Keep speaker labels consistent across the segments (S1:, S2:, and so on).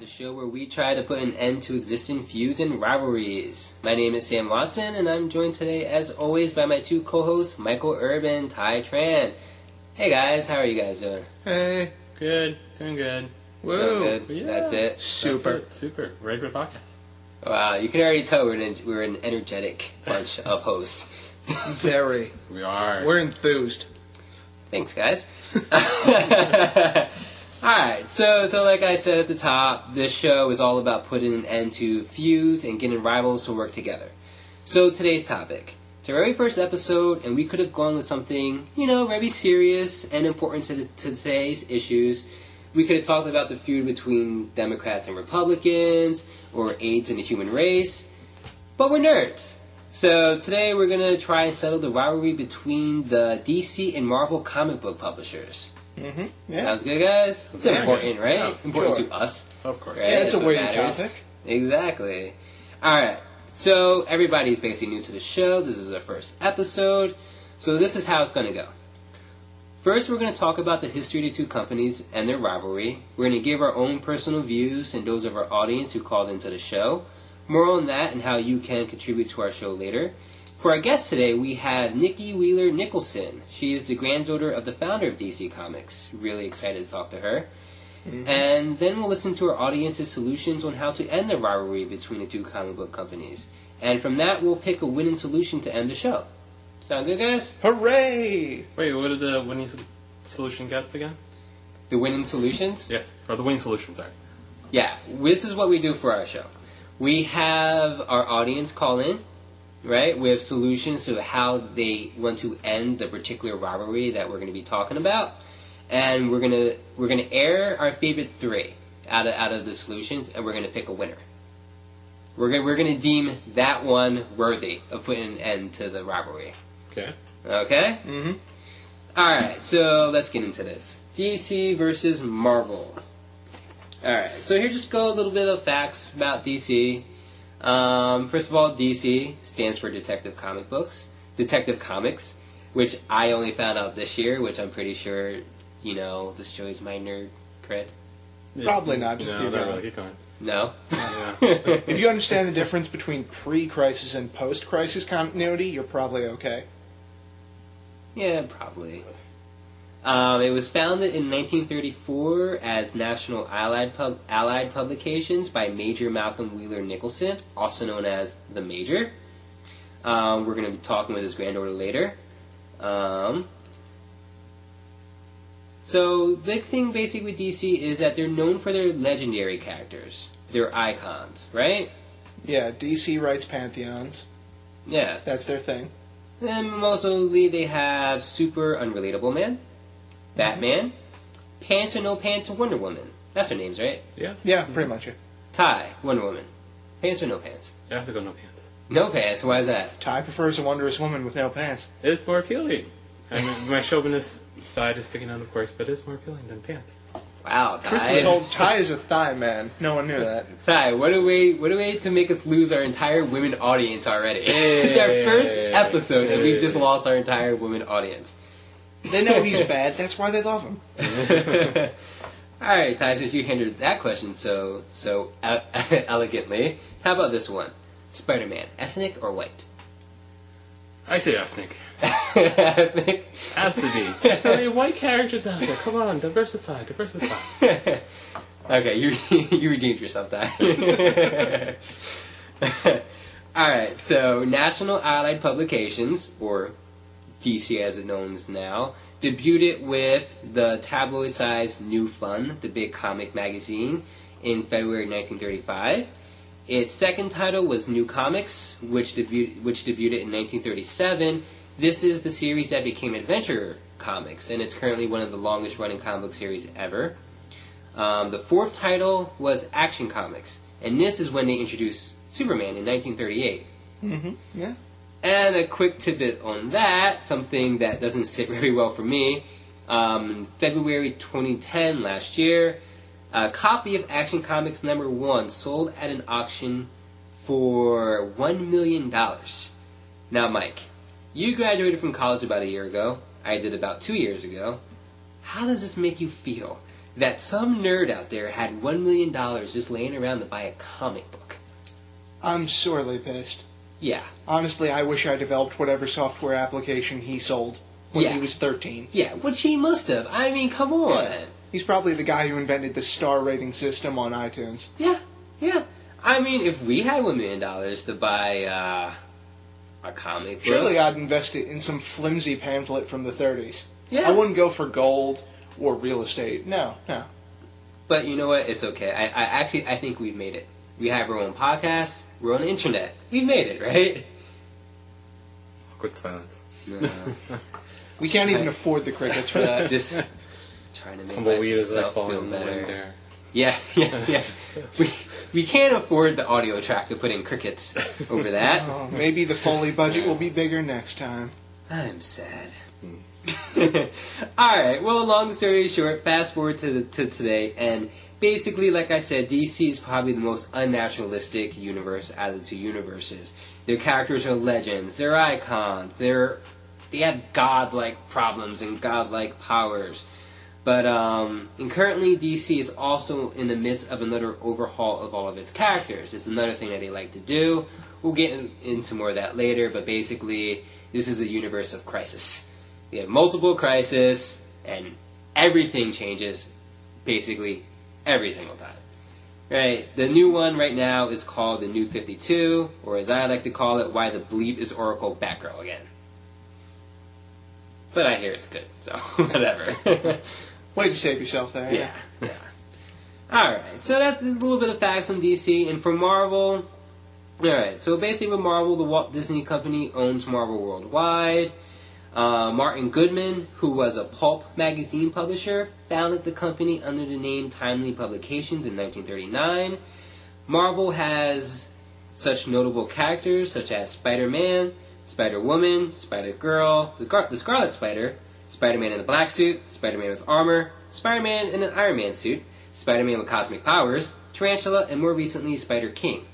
S1: the show where we try to put an end to existing feuds and rivalries. My name is Sam Watson, and I'm joined today, as always, by my two co-hosts, Michael Urban, Ty Tran. Hey guys, how are you guys doing?
S2: Hey, good, doing good.
S1: Woo! Good.
S2: Yeah.
S1: That's it?
S2: Super. Ready for the podcast.
S1: Wow, you can already tell we're an energetic bunch of hosts.
S3: Very.
S2: We are.
S3: We're enthused.
S1: Thanks, guys. Alright, so like I said at the top, this show is all about putting an end to feuds and getting rivals to work together. So today's topic. It's our very first episode, and we could have gone with something, very serious and important to today's issues. We could have talked about the feud between Democrats and Republicans, or AIDS in the human race, but we're nerds. So today we're going to try and settle the rivalry between the DC and Marvel comic book publishers.
S3: Mm-hmm. Yeah.
S1: Sounds good, guys? It's important, right?
S2: Yeah,
S1: important
S3: sure.
S1: to us.
S2: Of course.
S1: Right?
S3: Yeah, it's
S1: That's
S3: a
S1: what
S3: weighty
S1: matters.
S3: topic.
S1: Exactly. Alright, so everybody's basically new to the show. This is our first episode. So this is how it's going to go. First, we're going to talk about the history of the two companies and their rivalry. We're going to give our own personal views and those of our audience who called into the show. More on that and how you can contribute to our show later. For our guest today, we have Nicky Wheeler-Nicholson. She is the granddaughter of the founder of DC Comics. Really excited to talk to her. Mm-hmm. And then we'll listen to our audience's solutions on how to end the rivalry between the two comic book companies. And from that, we'll pick a winning solution to end the show. Sound good, guys?
S3: Hooray!
S2: Wait, what are the winning solution guests again?
S1: The winning solutions?
S2: Yes, or the winning solutions, sorry.
S1: Yeah, this is what we do for our show. We have our audience call in, right, with solutions to how they want to end the particular rivalry that we're going to be talking about. And we're gonna air our favorite three out of the solutions, and we're going to pick a winner. We're gonna deem that one worthy of putting an end to the rivalry.
S2: Okay.
S1: Okay?
S3: Mm-hmm.
S1: Alright, so let's get into this. DC versus Marvel. Alright, so here just go a little bit of facts about DC. First of all, DC stands for Detective Comics, which I only found out this year, which I'm pretty sure, this shows my nerd cred.
S3: Probably not, just keep
S2: not
S3: going.
S2: really. Keep going.
S1: No?
S2: Yeah.
S3: If you understand the difference between pre-crisis and post-crisis continuity, you're probably okay.
S1: Yeah, probably. It was founded in 1934 as National Allied Publications by Major Malcolm Wheeler-Nicholson, also known as the Major. We're going to be talking with his granddaughter later. So, big thing basically with DC is that they're known for their legendary characters. Their icons, right?
S3: Yeah, DC writes pantheons.
S1: Yeah.
S3: That's their thing.
S1: And mostly they have Super Unrelatable Man, Batman, Pants or No Pants Wonder Woman. That's their names, right?
S2: Yeah.
S3: Yeah, pretty much. Yeah.
S1: Ty, Wonder Woman. Pants or no pants?
S2: You have to go no pants.
S1: No pants, why is that?
S3: Ty prefers a wondrous woman with no pants.
S2: It's more appealing. I mean, my chauvinist side is sticking out, of course, but it's more appealing than pants.
S1: Wow,
S3: Truth be
S1: Ty.
S3: told, Ty is a thigh man. No one knew that.
S1: Ty, what a way to make us lose our entire women audience already. It's our first episode and we've just lost our entire women audience.
S3: They know he's bad, that's why they love him.
S1: Alright, Ty, since you handled that question so elegantly, how about this one? Spider-Man, ethnic or white?
S2: I say ethnic.
S1: Ethnic?
S2: Has to be. There's so many white characters out there. Come on, diversify.
S1: Okay, you redeemed yourself, Ty. Alright, so National Allied Publications, or DC as it's known now, debuted with the tabloid-sized New Fun, the big comic magazine, in February 1935. Its second title was New Comics, which debuted in 1937. This is the series that became Adventure Comics, and it's currently one of the longest-running comic book series ever. The fourth title was Action Comics, and this is when they introduced Superman in 1938.
S3: Mm-hmm. Yeah.
S1: And a quick tidbit on that, something that doesn't sit very well for me. In February 2010, last year, a copy of Action Comics number 1 sold at an auction for $1 million. Now, Mike, you graduated from college about a year ago. I did about 2 years ago. How does this make you feel? that some nerd out there had $1 million just laying around to buy a comic book.
S3: I'm sorely pissed.
S1: Yeah.
S3: Honestly, I wish I developed whatever software application he sold when he was 13.
S1: Yeah, which he must have. I mean, come on.
S3: Yeah. He's probably the guy who invented the star rating system on iTunes.
S1: Yeah. I mean, if we had $1 million to buy a comic book...
S3: Surely I'd invest it in some flimsy pamphlet from the 30s.
S1: Yeah.
S3: I wouldn't go for gold or real estate. No.
S1: But you know what? It's okay. I think we've made it. We have our own podcast. We're on the internet. We've made it, right?
S2: Awkward silence.
S1: No.
S3: We can't even afford the crickets for that.
S1: Just trying to make
S2: Tumbleweed as I
S1: myself
S2: fall
S1: feel
S2: in the wind
S1: better.
S2: there.
S1: Yeah. We can't afford the audio track to put in crickets over that.
S3: Oh, maybe the Foley budget will be bigger next time.
S1: I'm sad. Alright, well, long story short, fast forward to today, and basically, like I said, DC is probably the most unnaturalistic universe out of the two universes. Their characters are legends, they're icons, they have godlike problems and godlike powers. But and currently, DC is also in the midst of another overhaul of all of its characters. It's another thing that they like to do. We'll get into more of that later, but basically, this is a universe of crisis. We have multiple crises, and everything changes, basically, every single time. Right? The new one right now is called the New 52, or as I like to call it, Why the Bleep is Oracle Batgirl Again. But I hear it's good, so whatever.
S3: Way to save yourself there.
S1: Yeah. Alright, so that's a little bit of facts on DC, and for Marvel... Alright, so basically with Marvel, the Walt Disney Company owns Marvel worldwide. Martin Goodman, who was a pulp magazine publisher, founded the company under the name Timely Publications in 1939. Marvel has such notable characters such as Spider-Man, Spider-Woman, Spider-Girl, the Scarlet Spider, Spider-Man in a black suit, Spider-Man with armor, Spider-Man in an Iron Man suit, Spider-Man with cosmic powers, Tarantula, and more recently, Spider-King.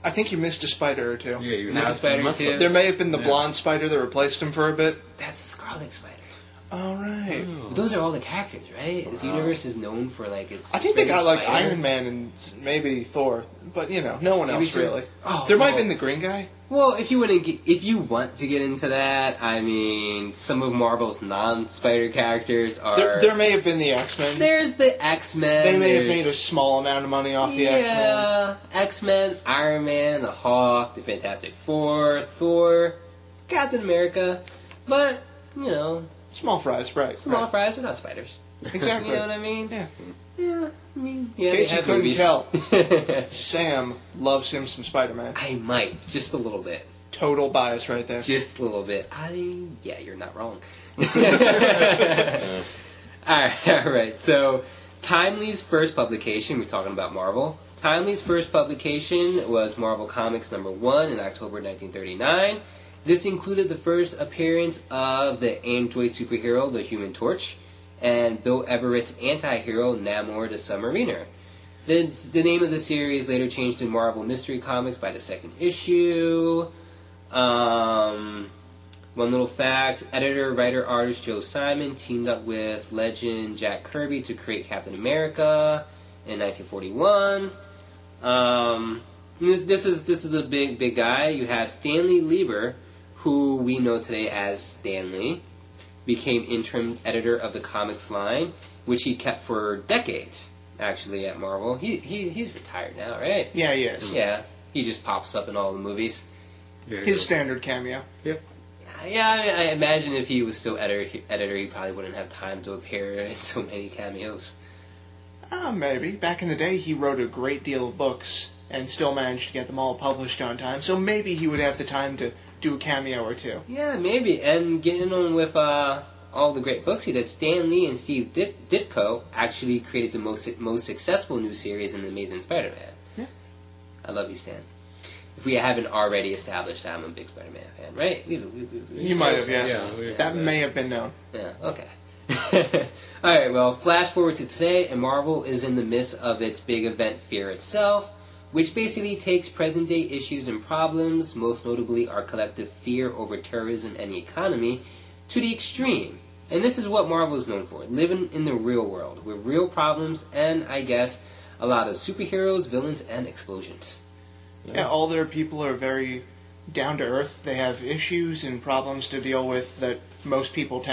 S3: I think you missed a spider or two.
S2: Yeah, you
S1: Missed a spider
S2: must
S1: too.
S2: have.
S3: There may have been the blonde spider that replaced him for a bit.
S1: That's Scarlet Spider.
S3: All right.
S1: Those are all the characters, right? This universe is known for, like, its...
S3: I think they got like
S1: Spider.
S3: Iron Man and maybe Thor, but no one
S1: Maybe
S3: else
S1: so.
S3: really.
S1: Oh,
S3: There might
S1: well.
S3: have been the Green Guy.
S1: Well, if you want to get into that, I mean, some of Marvel's non-Spider characters are...
S3: There may have been the X-Men.
S1: There's the X-Men.
S3: They may have
S1: there's-
S3: made a small amount of money off the X-Men.
S1: Yeah, X-Men, Iron Man, the Hawk, the Fantastic Four, Thor, Captain America, but,
S3: Small fries, right.
S1: small
S3: right.
S1: fries are not spiders.
S3: Exactly.
S1: You know what I mean?
S3: Yeah.
S1: Yeah, I mean, yeah,
S3: In
S1: they
S3: case you
S1: have
S3: couldn't
S1: movies.
S3: tell, Sam loves him some Spider-Man.
S1: I might, just a little bit.
S3: Total bias right there.
S1: Just a little bit. Yeah, you're not wrong. Alright, so Timely's first publication, we're talking about Marvel. Timely's first publication was Marvel Comics #1 in October 1939. This included the first appearance of the android superhero, the Human Torch, and Bill Everett's anti-hero, Namor the Submariner. The name of the series later changed to Marvel Mystery Comics by the second issue. One little fact, editor, writer, artist Joe Simon teamed up with legend Jack Kirby to create Captain America in 1941. This is a big guy. You have Stanley Lieber, who we know today as Stan Lee, became interim editor of the comics line, which he kept for decades, actually, at Marvel. He's retired now, right?
S3: Yeah, he is.
S1: Yeah, he just pops up in all the movies.
S3: His standard cameo.
S2: Yep.
S1: Yeah, I imagine if he was still editor, he probably wouldn't have time to appear in so many cameos.
S3: Maybe. Back in the day, he wrote a great deal of books and still managed to get them all published on time, so maybe he would have the time to do a cameo or two.
S1: Yeah, maybe. And getting on with all the great books he did, Stan Lee and Steve Ditko actually created the most successful new series in The Amazing Spider-Man.
S3: Yeah.
S1: I love you, Stan. If we haven't already established that I'm a big Spider-Man fan, right?
S3: You might have, yeah.
S2: Yeah,
S3: That may have been known.
S1: Yeah, okay. Alright, well, flash forward to today, and Marvel is in the midst of its big event, Fear Itself, which basically takes present-day issues and problems, most notably our collective fear over terrorism and the economy, to the extreme. And this is what Marvel is known for, living in the real world, with real problems and, I guess, a lot of superheroes, villains, and explosions.
S3: Yeah, all their people are very down to earth. They have issues and problems to deal with that most people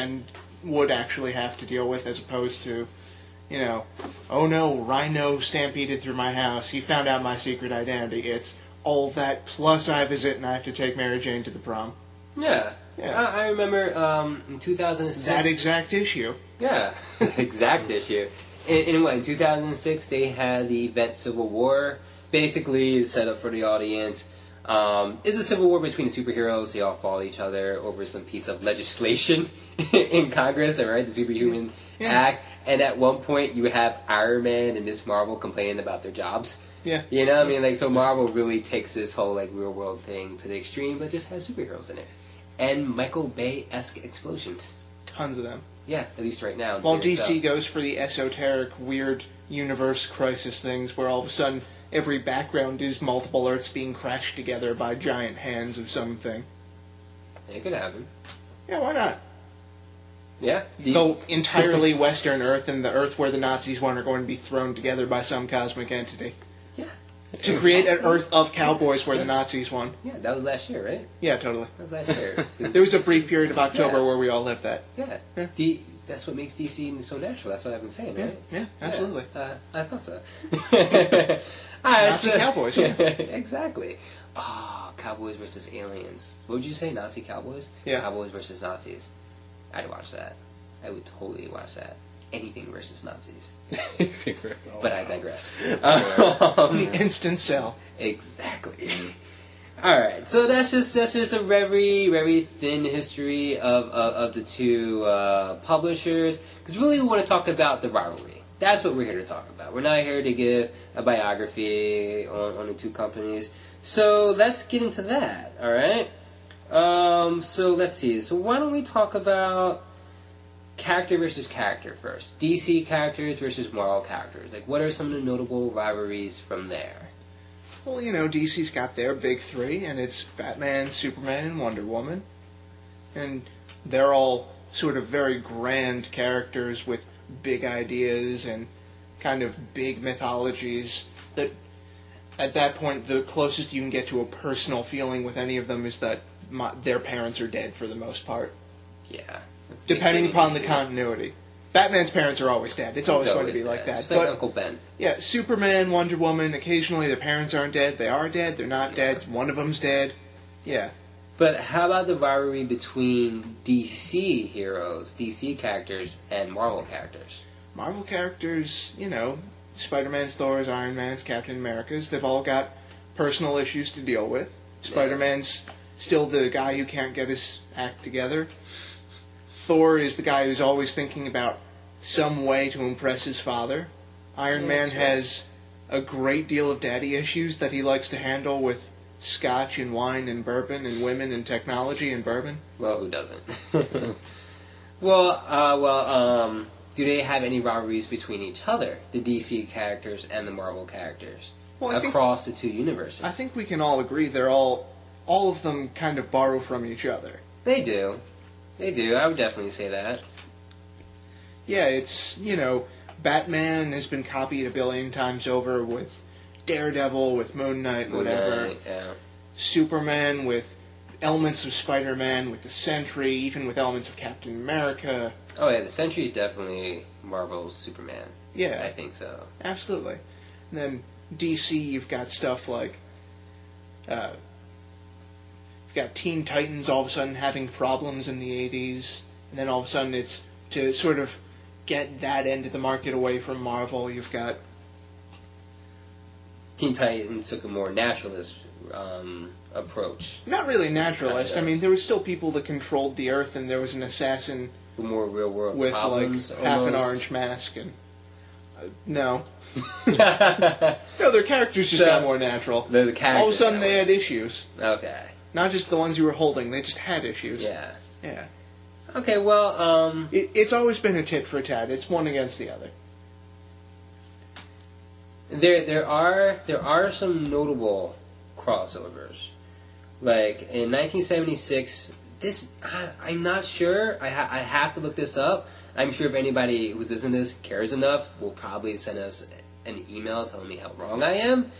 S3: would actually have to deal with, as opposed to, you know, oh no, Rhino stampeded through my house. He found out my secret identity. It's all that plus I visit and I have to take Mary Jane to the prom.
S1: Yeah.
S3: Yeah.
S1: I remember in 2006...
S3: That exact issue.
S1: Yeah, exact issue. In 2006, they had the event Civil War. Basically, it's set up for the audience. It's a civil war between the superheroes. They all follow each other over some piece of legislation in Congress, right? The Superhuman Act. And at one point, you have Iron Man and Miss Marvel complaining about their jobs.
S3: Yeah.
S1: You know what I mean? Like, so Marvel really takes this whole, like, real-world thing to the extreme, but just has superheroes in it. And Michael Bay-esque explosions.
S3: Tons of them.
S1: Yeah, at least right now.
S3: While DC goes for the esoteric, weird universe crisis things, where all of a sudden every background is multiple Earths being crashed together by giant hands of something.
S1: It could happen.
S3: Yeah, why not?
S1: Yeah.
S3: Go entirely Western Earth, and the Earth where the Nazis won are going to be thrown together by some cosmic entity.
S1: Yeah.
S3: To create an Earth of cowboys where the Nazis won.
S1: Yeah, that was last year, right?
S3: Yeah, totally.
S1: That was last year.
S3: There was a brief period of October where we all lived that.
S1: Yeah. That's what makes DC so natural. That's what I've been saying, right?
S3: Yeah, absolutely.
S1: I thought so. All right,
S3: Nazi cowboys, yeah.
S1: Exactly. Oh, Cowboys versus aliens. What would you say, Nazi cowboys?
S3: Yeah.
S1: Cowboys versus Nazis. I'd watch that. I would totally watch that. Anything versus Nazis. But I digress.
S3: The instant sell.
S1: Exactly. All right, so that's just a very, very thin history of the two publishers. Because really, we want to talk about the rivalry. That's what we're here to talk about. We're not here to give a biography on the two companies. So let's get into that. All right. So let's see. So why don't we talk about character versus character first? DC characters versus Marvel characters. Like, what are some of the notable rivalries from there?
S3: Well, you know, DC's got their big three, and it's Batman, Superman, and Wonder Woman. And they're all sort of very grand characters with big ideas and kind of big mythologies that, at that point, the closest you can get to a personal feeling with any of them is that their parents are dead for the most part.
S1: Yeah.
S3: Depending upon the continuity. Batman's parents are always dead. It's always going to be
S1: dead.
S3: like that.
S1: Just like Uncle Ben.
S3: Yeah, Superman, Wonder Woman, occasionally their parents aren't dead. They are dead, they're not dead, one of them's dead. Yeah.
S1: But how about the rivalry between DC heroes, DC characters, and Marvel characters?
S3: Marvel characters, you know, Spider-Man's, Thor's, Iron Man's, Captain America's, they've all got personal issues to deal with. Spider-Man's still the guy who can't get his act together. Thor is the guy who's always thinking about some way to impress his father. Iron Man has a great deal of daddy issues that he likes to handle with scotch and wine and bourbon and women and technology and bourbon.
S1: Well, who doesn't? Do they have any rivalries between each other, the DC characters and the Marvel characters, across the two universes?
S3: I think we can all agree they're all of them kind of borrow from each other.
S1: They do. They do. I would definitely say that.
S3: Yeah, it's, you know, Batman has been copied a billion times over with Daredevil, with Moon Knight, whatever.
S1: Yeah.
S3: Superman with elements of Spider-Man, with the Sentry, even with elements of Captain America.
S1: Oh yeah, the Sentry's definitely Marvel's Superman.
S3: Yeah.
S1: I think so.
S3: Absolutely. And then DC, you've got stuff like... you've got Teen Titans all of a sudden having problems in the 80s, and then all of a sudden it's to sort of get that end of the market away from Marvel. You've got
S1: Teen Titans took a more naturalist approach.
S3: not really naturalist. I mean, there were still people that controlled the Earth, and there was an assassin
S1: More real world
S3: with
S1: problems,
S3: like half an
S1: almost.
S3: orange mask and no, no, their characters just got more natural.
S1: The characters
S3: All of a sudden, they had issues.
S1: Okay.
S3: Not just the ones you were holding; they just had issues.
S1: Yeah.
S3: Yeah.
S1: Okay. Well,
S3: It's always been a tit for tat. It's one against the other.
S1: there are some notable crossovers. Like in 1976, I'm not sure. I have to look this up. I'm sure if anybody who's listening to this cares enough, will probably send us an email telling me how wrong I am.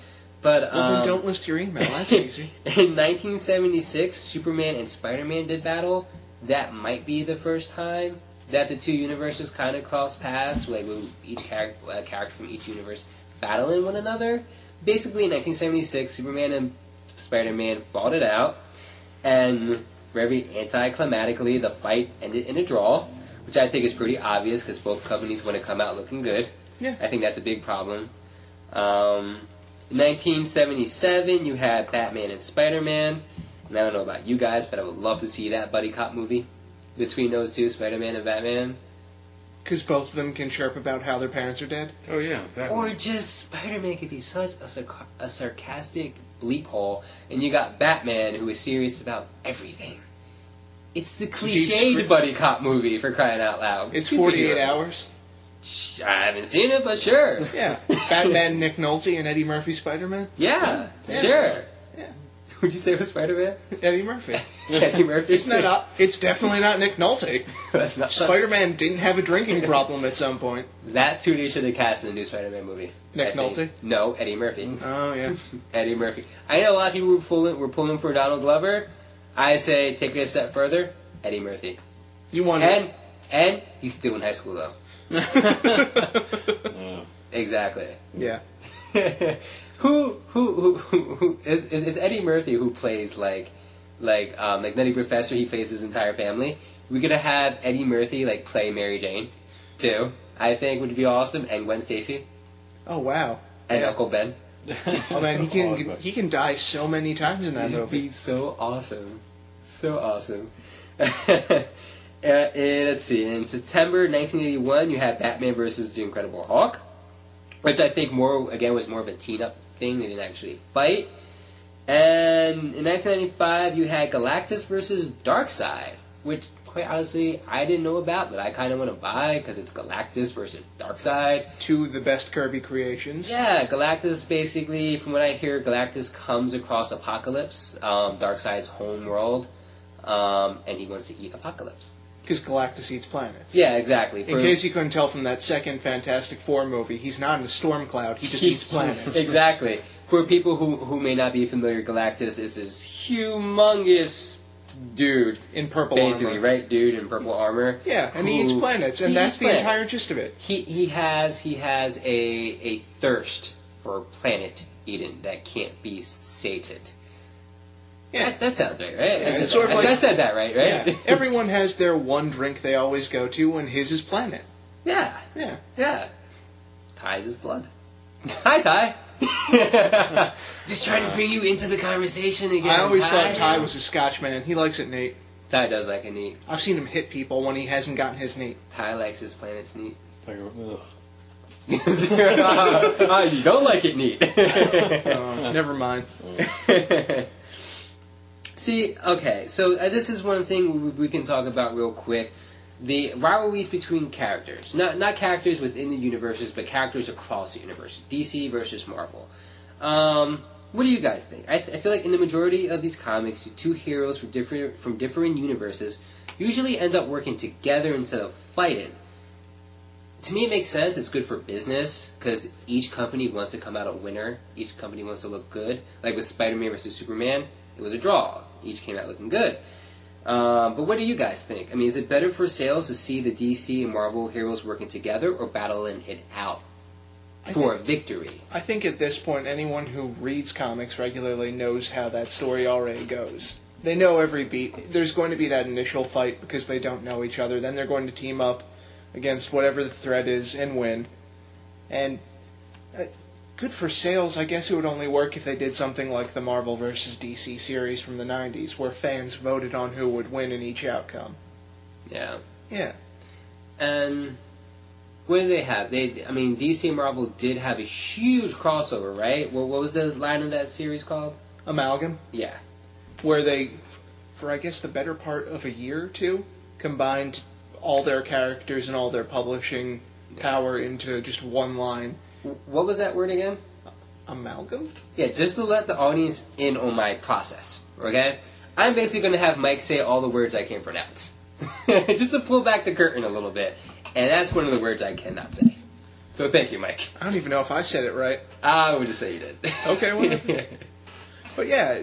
S1: But
S3: well, then don't list your email. That's easy.
S1: In 1976, Superman and Spider-Man did battle. That might be the first time that the two universes kind of cross paths, like with each character from each universe battling one another. Basically, in 1976, Superman and Spider-Man fought it out, and very anticlimactically, the fight ended in a draw, which I think is pretty obvious because both companies want to come out looking good.
S3: Yeah.
S1: I think that's a big problem. In 1977, you had Batman and Spider-Man, and I don't know about you guys, but I would love to see that buddy cop movie between those two, Spider-Man and Batman.
S3: Because both of them can chirp about how their parents are dead.
S2: Oh yeah, exactly.
S1: Or just Spider-Man could be such a sarcastic bleep hole, and you got Batman who is serious about everything. It's the cliched buddy cop movie, for crying out loud.
S3: It's 48 hours.
S1: I haven't seen it, but sure.
S3: Yeah. Batman, Nick Nolte, and Eddie Murphy Spider-Man.
S1: Yeah,
S3: Yeah.
S1: sure.
S3: Yeah.
S1: Would you say it was Spider-Man?
S3: Eddie Murphy.
S1: Eddie Murphy?
S3: It's definitely not Nick Nolte.
S1: That's not
S3: Spider-Man didn't have a drinking problem at some point.
S1: That too they should have cast in the new Spider-Man movie.
S3: Nick Nolte?
S1: No, Eddie Murphy.
S3: Oh, yeah.
S1: Eddie Murphy. I know a lot of people were pulling for Donald Glover. I say take it a step further, Eddie Murphy.
S3: You want
S1: And he's still in high school though. Exactly.
S3: Yeah.
S1: Who is Eddie Murphy who plays like Nutty Professor? He plays his entire family. We're gonna have Eddie Murphy like play Mary Jane too. I think would be awesome, and Gwen Stacy.
S3: Oh wow.
S1: And
S3: Yeah.
S1: Uncle Ben.
S3: Oh man, he can die so many times in that
S1: He'd
S3: movie.
S1: be so awesome. So awesome. Let's see. In September 1981, you had Batman versus the Incredible Hulk, which I think was more of a team-up thing. They didn't actually fight. And in 1995, you had Galactus versus Darkseid, which, quite honestly, I didn't know about, but I kind of want to buy because it's Galactus versus Darkseid.
S3: Two of the best Kirby creations.
S1: Yeah, Galactus basically, from what I hear, Galactus comes across Apocalypse, Darkseid's home world, and he wants to eat Apocalypse.
S3: Because Galactus eats planets.
S1: Yeah, exactly.
S3: In case you couldn't tell from that second Fantastic Four movie, he's not in a storm cloud, he just eats planets.
S1: Exactly. For people who may not be familiar, Galactus is this humongous dude.
S3: In purple
S1: basically,
S3: armor.
S1: right? Dude in purple armor.
S3: Yeah, and he eats planets, and that's the entire gist of it.
S1: He has a thirst for planet Eden that can't be sated.
S3: Yeah.
S1: That sounds right?
S3: Yeah, it's sort of like,
S1: I said that right?
S3: Yeah, everyone has their one drink they always go to, and his is planet.
S1: Yeah.
S3: Yeah.
S1: Yeah. Ty's his blood. Hi, Ty. Just trying to bring you into the conversation again.
S3: I always
S1: Ty.
S3: thought Ty was a Scotchman. He likes it neat.
S1: Ty does like it neat.
S3: I've seen him hit people when he hasn't gotten his neat.
S1: Ty likes his planets neat.
S2: Like, ugh.
S1: You don't like it neat.
S3: Never mind.
S1: See, okay, so this is one thing we can talk about real quick. The rivalries between characters. Not characters within the universes, but characters across the universe. DC versus Marvel. What do you guys think? I feel like in the majority of these comics, the two heroes from different universes usually end up working together instead of fighting. To me, it makes sense. It's good for business, because each company wants to come out a winner. Each company wants to look good. Like with Spider-Man versus Superman, it was a draw. Each came out looking good. But what do you guys think? I mean, is it better for sales to see the DC and Marvel heroes working together or battling it out for a victory?
S3: I think at this point, anyone who reads comics regularly knows how that story already goes. They know every beat. There's going to be that initial fight because they don't know each other. Then they're going to team up against whatever the threat is and win. And good for sales. I guess it would only work if they did something like the Marvel vs. DC series from the 90s, where fans voted on who would win in each outcome.
S1: Yeah.
S3: Yeah.
S1: And what did they have? DC and Marvel did have a huge crossover, right? What was the line of that series called?
S3: Amalgam.
S1: Yeah.
S3: Where they, for I guess the better part of a year or two, combined all their characters and all their publishing power into just one line.
S1: What was that word again?
S3: Amalgam?
S1: Yeah, just to let the audience in on my process, okay? I'm basically going to have Mike say all the words I can't pronounce. Just to pull back the curtain a little bit. And that's one of the words I cannot say. So thank you, Mike.
S3: I don't even know if I said it right.
S1: I would just say you did.
S3: Okay, whatever. But yeah,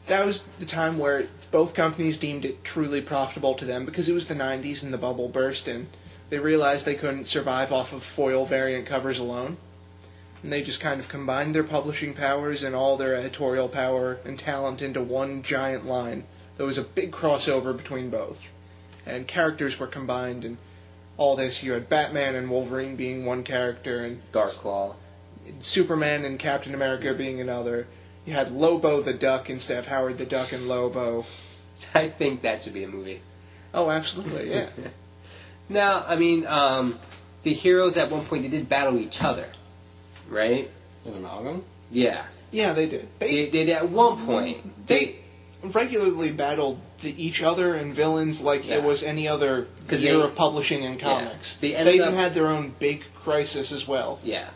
S3: that was the time where both companies deemed it truly profitable to them because it was the 90s and the bubble burst and they realized they couldn't survive off of foil variant covers alone. And they just kind of combined their publishing powers and all their editorial power and talent into one giant line. There was a big crossover between both. And characters were combined and all this. You had Batman and Wolverine being one character and
S1: Darkclaw.
S3: Superman and Captain America being another. You had Lobo the Duck instead of Howard the Duck and Lobo.
S1: I think that should be a movie.
S3: Oh, absolutely, yeah.
S1: Now, I mean, the heroes at one point, they did battle each other, right?
S2: An amalgam?
S1: Yeah.
S3: Yeah, they did.
S1: They did at one point.
S3: They regularly battled each other and villains like it was any other year of publishing in comics.
S1: Yeah.
S3: They even had their own big crisis as well.
S1: Yeah.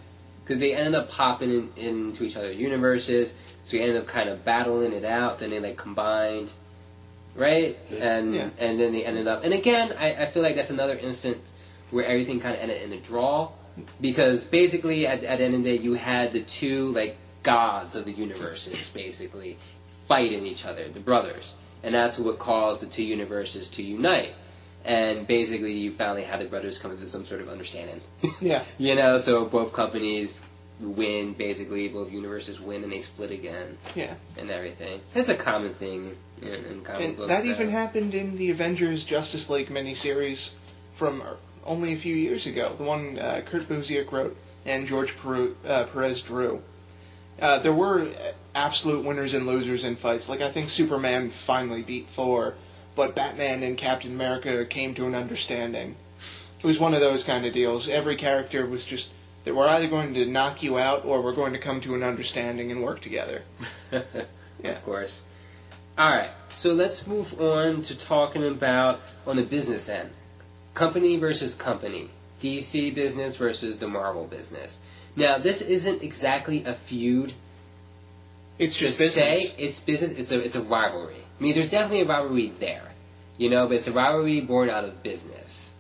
S1: Because they ended up popping into each other's universes, so we ended up kind of battling it out, then they, like, combined, right? And then they ended up... And again, I feel like that's another instance where everything kind of ended in a draw, because basically, at the end of the day, you had the two, like, gods of the universes, basically, fighting each other, the brothers. And that's what caused the two universes to unite. And basically, you finally had the brothers come to some sort of understanding.
S3: Yeah.
S1: You know, so both companies win, basically, both universes win, and they split again.
S3: Yeah.
S1: And everything. That's a common thing in comic books.
S3: That even happened in the Avengers Justice League miniseries from only a few years ago. The one Kurt Busiek wrote and George Perez drew. There were absolute winners and losers in fights. Like, I think Superman finally beat Thor, but Batman and Captain America came to an understanding. It was one of those kind of deals. Every character was just, that we're either going to knock you out or we're going to come to an understanding and work together. Yeah.
S1: Of course. Alright, so let's move on to talking about, on the business end, company versus company. DC business versus the Marvel business. Now, this isn't exactly a feud.
S3: It's just business.
S1: It's business. It's a rivalry. I mean, there's definitely a rivalry there, you know, but it's a rivalry born out of business.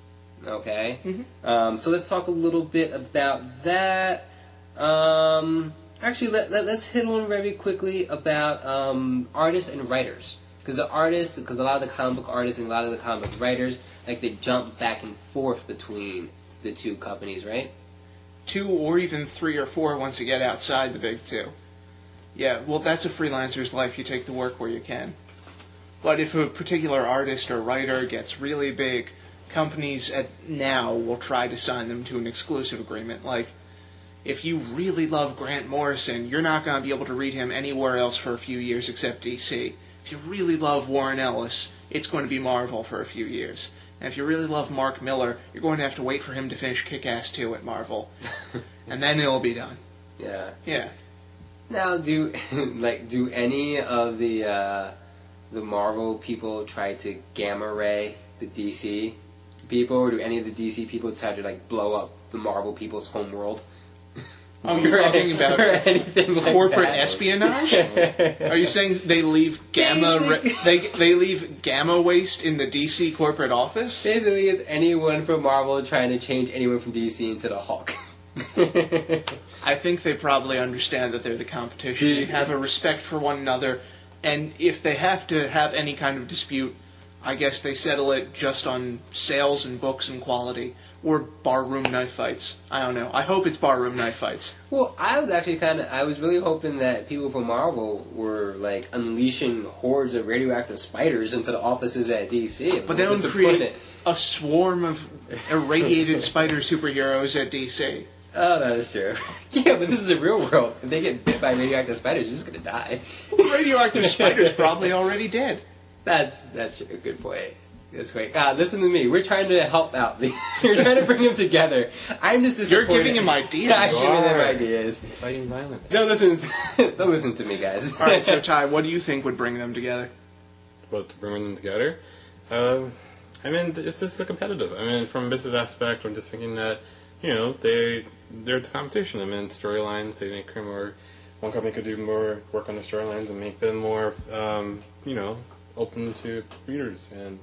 S1: Okay.
S3: Mm-hmm.
S1: So let's talk a little bit about that. Actually, let's hit on very quickly about artists and writers, because a lot of the comic book artists and a lot of the comic book writers, like, they jump back and forth between the two companies, right?
S3: 2 or even 3 or 4 once you get outside the big 2. Yeah, well, that's a freelancer's life. You take the work where you can. But if a particular artist or writer gets really big, companies now will try to sign them to an exclusive agreement. Like, if you really love Grant Morrison, you're not going to be able to read him anywhere else for a few years except DC. If you really love Warren Ellis, it's going to be Marvel for a few years. And if you really love Mark Miller, you're going to have to wait for him to finish Kick-Ass 2 at Marvel. And then it'll be done.
S1: Yeah.
S3: Yeah.
S1: Now, do any of the Marvel people try to gamma ray the DC people, or do any of the DC people try to, like, blow up the Marvel people's homeworld?
S3: Oh, you're talking about
S1: anything like
S3: corporate
S1: that?
S3: espionage? Are you saying they leave they leave gamma waste in the DC corporate office?
S1: Basically, it's anyone from Marvel trying to change anyone from DC into the Hulk.
S3: I think they probably understand that they're the competition and have a respect for one another, and if they have to have any kind of dispute, I guess they settle it just on sales and books and quality, or barroom knife fights. I don't know. I hope it's barroom knife fights.
S1: Well, I was really hoping that people from Marvel were, like, unleashing hordes of radioactive spiders into the offices at DC.
S3: But they don't create a swarm of irradiated spider superheroes at DC.
S1: Oh, that is true. Yeah, but this is a real world. If they get bit by radioactive spiders, they're just going to die.
S3: Well, the radioactive spider's probably already dead.
S1: That's true. Good point. That's great. Listen to me. We're trying to help out. We're trying to bring them together. I'm just disappointed.
S3: You're giving him ideas.
S1: I'm giving them ideas.
S2: Inciting violence.
S1: Don't listen to me, guys.
S3: All right, so Ty, what do you think would bring them together?
S2: What, to bring them together? I mean, it's just a competitive. I mean, from a business aspect, I'm just thinking that, you know, they're competition. I mean, storylines, they make more. One company could do more work on the storylines and make them more open to readers and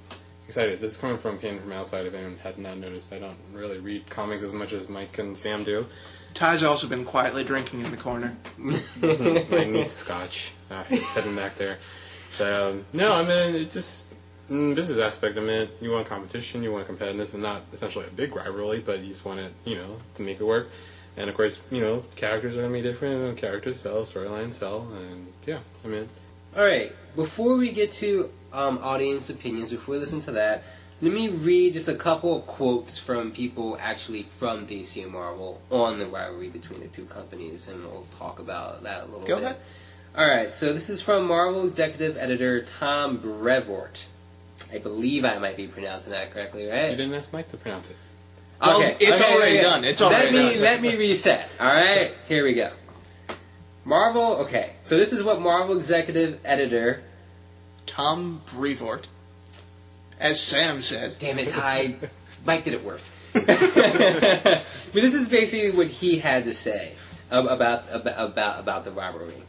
S2: excited. This is coming from Pain from outside. If anyone had not noticed, I don't really read comics as much as Mike and Sam do.
S3: Ty's also been quietly drinking in the corner.
S2: My neat scotch. Heading back there. But, no, I mean, it just... In the business aspect, I mean, you want competition, you want competitiveness, and not essentially a big rivalry, but you just want it, to make it work. And, of course, characters are going to be different, and characters sell, storylines sell, and, yeah, I mean...
S1: Alright, before we get to audience opinions, before we listen to that, let me read just a couple of quotes from people actually from DC and Marvel on the rivalry between the two companies, and we'll talk about that a little bit.
S3: Go ahead.
S1: Alright, so this is from Marvel executive editor Tom Brevoort. I believe I might be pronouncing that correctly, right?
S2: You didn't ask Mike to pronounce it.
S3: Well,
S1: Okay,
S3: it's already done. It's already done.
S1: Let me reset. Alright, here we go. Marvel, okay, so this is what Marvel executive editor...
S3: Tom Brevoort. As Sam said.
S1: Damn it, Ty. Mike did it worse. But this is basically what he had to say about the rivalry.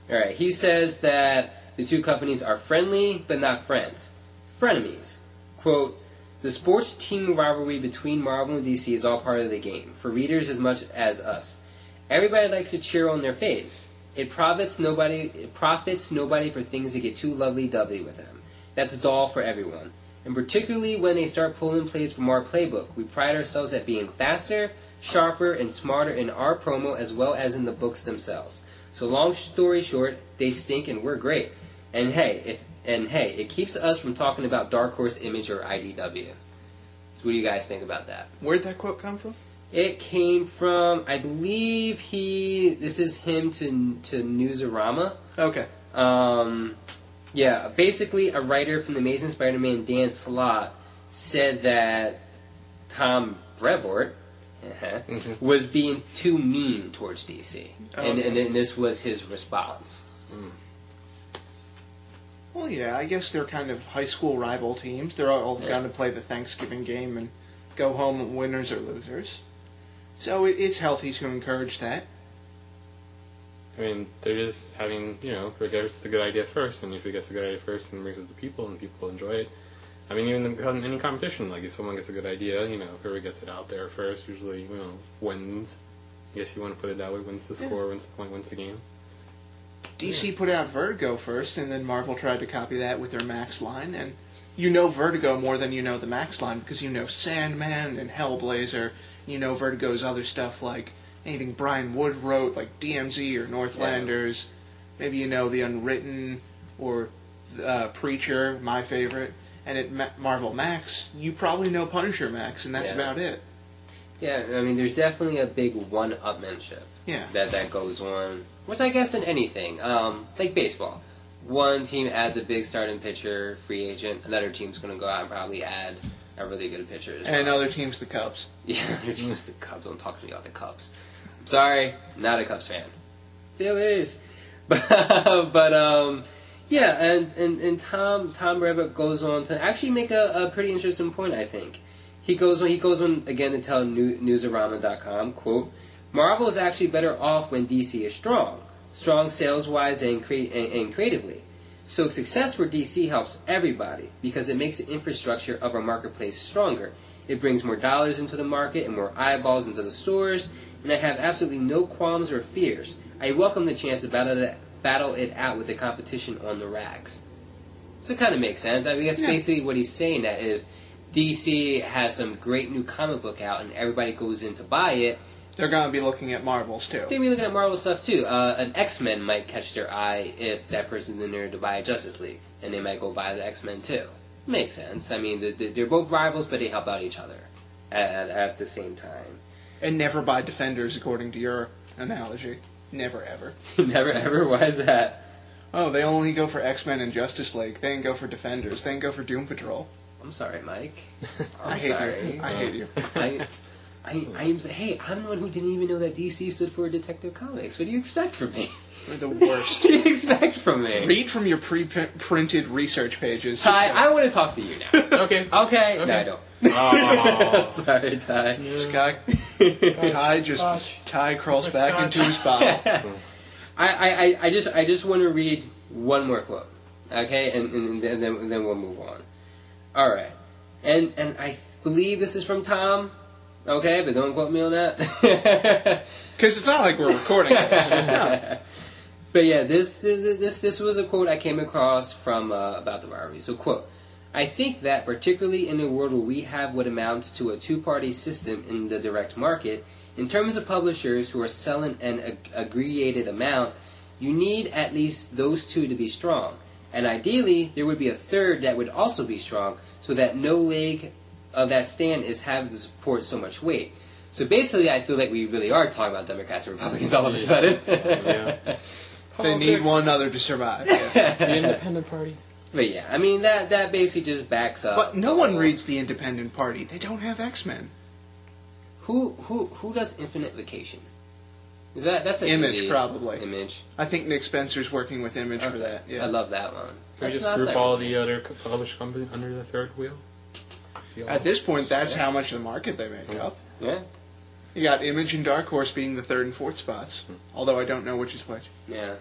S1: Alright, he says that the two companies are friendly, but not friends. Frenemies. Quote, "The sports team rivalry between Marvel and DC is all part of the game, for readers as much as us. Everybody likes to cheer on their faves. It profits nobody for things that get too lovely-dovey with them. That's dull for everyone. And particularly when they start pulling plays from our playbook. We pride ourselves at being faster, sharper, and smarter in our promo as well as in the books themselves. So long story short, they stink and we're great. And hey, it keeps us from talking about Dark Horse, Image, or IDW. So what do you guys think about that?"
S3: Where'd that quote come from?
S1: It came from, I believe this is him to Newsarama.
S3: Okay.
S1: Yeah, basically a writer from The Amazing Spider-Man, Dan Slott, said that Tom Brevoort was being too mean towards DC.
S3: Okay.
S1: And this was his response.
S3: Well, yeah, I guess they're kind of high school rival teams. They're all going to play the Thanksgiving game and go home winners or losers. So it's healthy to encourage that.
S2: I mean, they're just having, whoever gets the good idea first, and if he gets the good idea first and brings it to people and people enjoy it. I mean, even in any competition, like if someone gets a good idea, whoever gets it out there first usually, wins. I guess you want to put it that way, wins the score, wins the point, wins the game.
S3: DC put out Vertigo first, and then Marvel tried to copy that with their Max line, and Vertigo more than you know the Max line, because you know Sandman and Hellblazer, Vertigo's other stuff like anything Brian Wood wrote, like DMZ or Northlanders. Yeah. Maybe The Unwritten or Preacher, my favorite. And at Marvel Max, you probably know Punisher Max, and that's about it.
S1: Yeah, I mean, there's definitely a big one-upmanship that goes on, which I guess in anything, like baseball. One team adds a big starting pitcher, free agent. Another team's going to go out and probably add a really good pitcher.
S3: And other team's the Cubs.
S1: Yeah, other team's the Cubs. Don't talk to me about the Cubs. I'm sorry, not a Cubs fan. Phillies. But yeah, and Tom Brevoort goes on to actually make a pretty interesting point, I think. He goes on again to tell Newsarama.com, quote, "Marvel is actually better off when DC is strong sales-wise and creatively. So success for DC helps everybody because it makes the infrastructure of our marketplace stronger. It brings more dollars into the market and more eyeballs into the stores, and I have absolutely no qualms or fears. I welcome the chance to battle it out with the competition on the rags." So it kind of makes sense. I mean, that's basically what he's saying, that if DC has some great new comic book out and everybody goes in to buy it,
S3: they're going to be looking at Marvel's too.
S1: They'll be looking at Marvel stuff too. An X-Men might catch their eye if that person's in there to buy a Justice League, and they might go buy the X-Men too. Makes sense. I mean, they're both rivals, but they help out each other at the same time.
S3: And never buy Defenders, according to your analogy. Never ever.
S1: Never ever? Why is that?
S3: Oh, they only go for X-Men and Justice League. They didn't go for Defenders. They didn't go for Doom Patrol.
S1: I'm sorry, Mike.
S3: I hate you.
S1: Hey, I'm the one who didn't even know that DC stood for Detective Comics. What do you expect from me?
S3: You're the worst.
S1: What do you expect from me?
S3: Read from your pre-printed research pages.
S1: Ty, I want to talk to you now.
S2: Okay.
S1: No, I don't.
S2: Oh.
S1: Sorry, Ty.
S3: Ty crawls back into his bottle.
S1: I just want to read one more quote. Okay, and then we'll move on. All right, and I believe this is from Tom. Okay, but don't quote me on that.
S3: Because it's not like we're recording this. No.
S1: But yeah, this was a quote I came across from about the rivalry. So, quote, I think that particularly in a world where we have what amounts to a two-party system in the direct market, in terms of publishers who are selling an aggregated amount, you need at least those two to be strong. And ideally, there would be a third that would also be strong, so that no leg of that stand is having to support so much weight. So basically, I feel like we really are talking about Democrats and Republicans all of a sudden.
S2: Yeah.
S3: They need one other to survive. Yeah.
S2: The Independent Party.
S1: But yeah, I mean, that basically just backs up.
S3: But no one reads the Independent Party. They don't have X-Men.
S1: Who does Infinite Vacation? That's an
S3: Image, probably.
S1: Image.
S3: I think Nick Spencer's working with Image for that. Yeah.
S1: I love that one.
S2: Can we just group all the other published companies under the third wheel?
S3: At this point, that's how much of the market they make up.
S1: Yeah.
S3: You got Image and Dark Horse being the third and fourth spots. Although I don't know which is which.
S1: Yeah.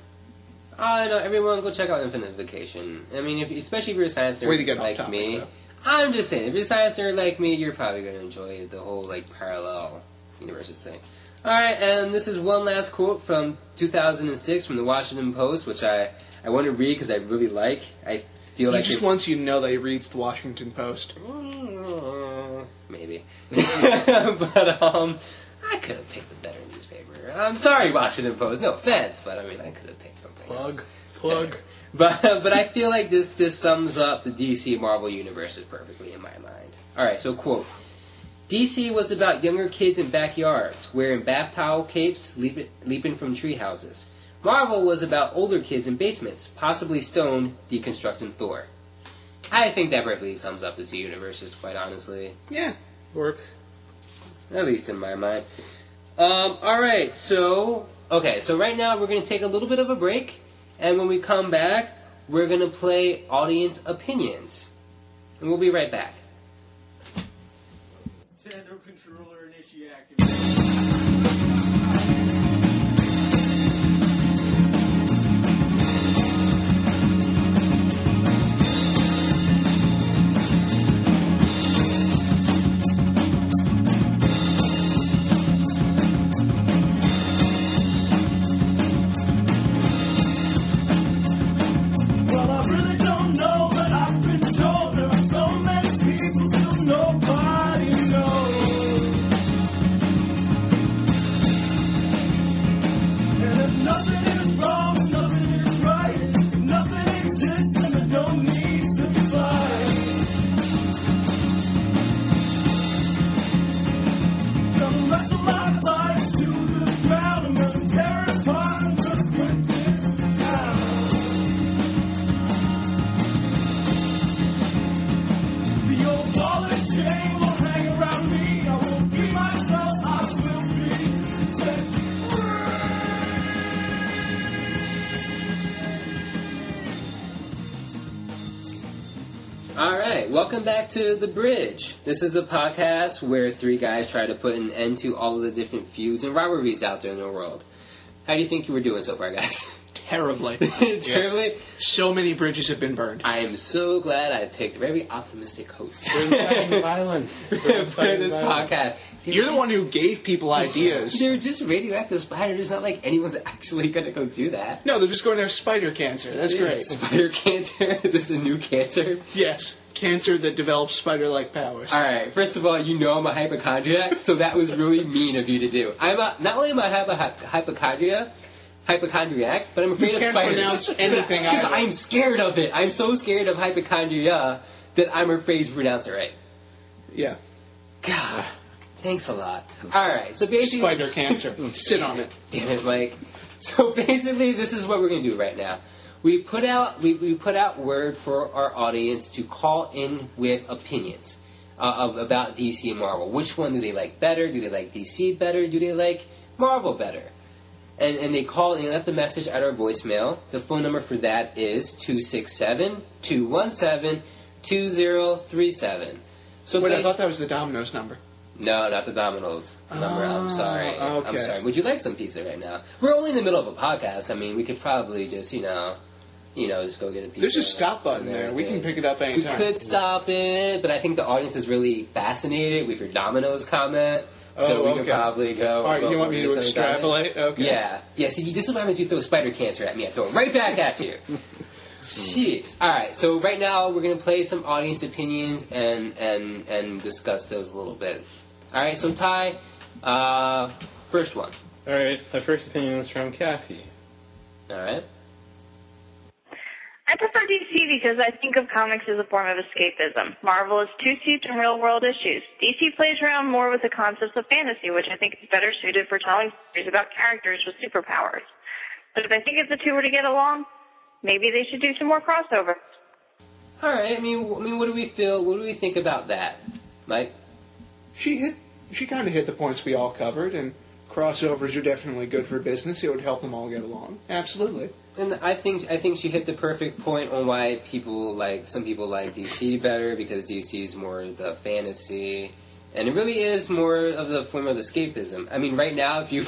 S1: I know, everyone go check out Infinite Vacation. I mean, especially if you're a science nerd
S3: Way to get off
S1: like
S3: topic,
S1: me.
S3: though.
S1: I'm just saying, if you're a science nerd like me, you're probably going to enjoy the whole, parallel universes thing. Alright, and this is one last quote from 2006 from the Washington Post, which I want to read because I really like. I feel like
S3: He just wants you to know that he reads the Washington Post.
S1: Maybe. But, I could have picked a better newspaper. I'm sorry, Washington Post. No offense, but I mean, I could have picked something else.
S2: Plug.
S1: But I feel like this sums up the DC Marvel universes perfectly in my mind. Alright, so quote, DC was about younger kids in backyards, wearing bath towel capes, leaping from tree houses. Marvel was about older kids in basements, possibly stoned, deconstructing Thor. I think that perfectly sums up the two universes, quite honestly.
S3: Yeah.
S2: Works.
S1: At least in my mind. Alright, so right now we're going to take a little bit of a break, and when we come back, we're going to play Audience Opinions. And we'll be right back.
S4: Nintendo controller initiate activation. Well, I really don't know, but I've been told there are so many people still nobody knows. And if nothing is wrong, nothing is right, if nothing exists, then it don't need to be right. Gonna wrestle my life to the ground, I'm gonna tear it apart, I'm gonna quit this town. The old ball and chain will hang around me. I won't be myself, I will be set free.
S1: Alright, welcome back to The Bridge. This is the podcast where three guys try to put an end to all of the different feuds and rivalries out there in the world. How do you think you were doing so far, guys?
S3: Terribly.
S1: Terribly?
S3: So many bridges have been burned.
S1: I am so glad I picked a very optimistic host
S2: We're inciting violence.
S1: for this podcast.
S3: You're the one who gave people ideas.
S1: They're just radioactive spiders. It's not like anyone's actually going to go do that.
S3: No, they're just going to have spider cancer. That's great.
S1: Spider cancer. This is a new cancer.
S3: Yes, cancer that develops spider-like powers.
S1: Alright, first of all, you know I'm a hypochondriac, so that was really mean of you to do. Not only am I hypochondriac, but I'm afraid
S3: You
S1: of
S3: can't
S1: spiders.
S3: pronounce anything
S1: Because
S3: either.
S1: I'm scared of it. I'm so scared of hypochondria that I'm afraid to pronounce it right.
S3: Yeah,
S1: God, thanks a lot. Alright, so basically...
S3: spider cancer. Sit on it.
S1: Damn it, Mike. So basically, this is what we're going to do right now. We put out word for our audience to call in with opinions about DC and Marvel. Which one do they like better? Do they like DC better? Do they like Marvel better? And they called and left a message at our voicemail. The phone number for that is 267-217-2037. So
S3: Wait, I thought that was the Domino's number.
S1: no, not the Domino's number. I'm sorry.
S3: okay.
S1: I'm sorry. Would you like some pizza right now? We're only in the middle of a podcast. I mean, we could probably just, just go get a pizza.
S3: There's a stop button there. We can pick it up anytime.
S1: We could stop it, but I think the audience is really fascinated with your Domino's comment. So we could probably go.
S3: All right, you want me to extrapolate? Okay.
S1: Yeah. See, this is what happens when you throw spider cancer at me. I throw it right back at you. Jeez. All right. So right now we're gonna play some audience opinions and discuss those a little bit. All right. So Ty, first one.
S2: All right. My first opinion is from Kathy.
S1: All right.
S5: I prefer DC because I think of comics as a form of escapism. Marvel is too steeped in real-world issues. DC plays around more with the concepts of fantasy, which I think is better suited for telling stories about characters with superpowers. But I think if the two were to get along, maybe they should do some more crossover.
S1: All right. I mean, what do we feel? What do we think about that, Mike?
S3: She kind of hit the points we all covered, and crossovers are definitely good for business. It would help them all get along. Absolutely.
S1: And I think she hit the perfect point on why some people like DC better, because DC is more the fantasy, and it really is more of the form of escapism. I mean, right now, if you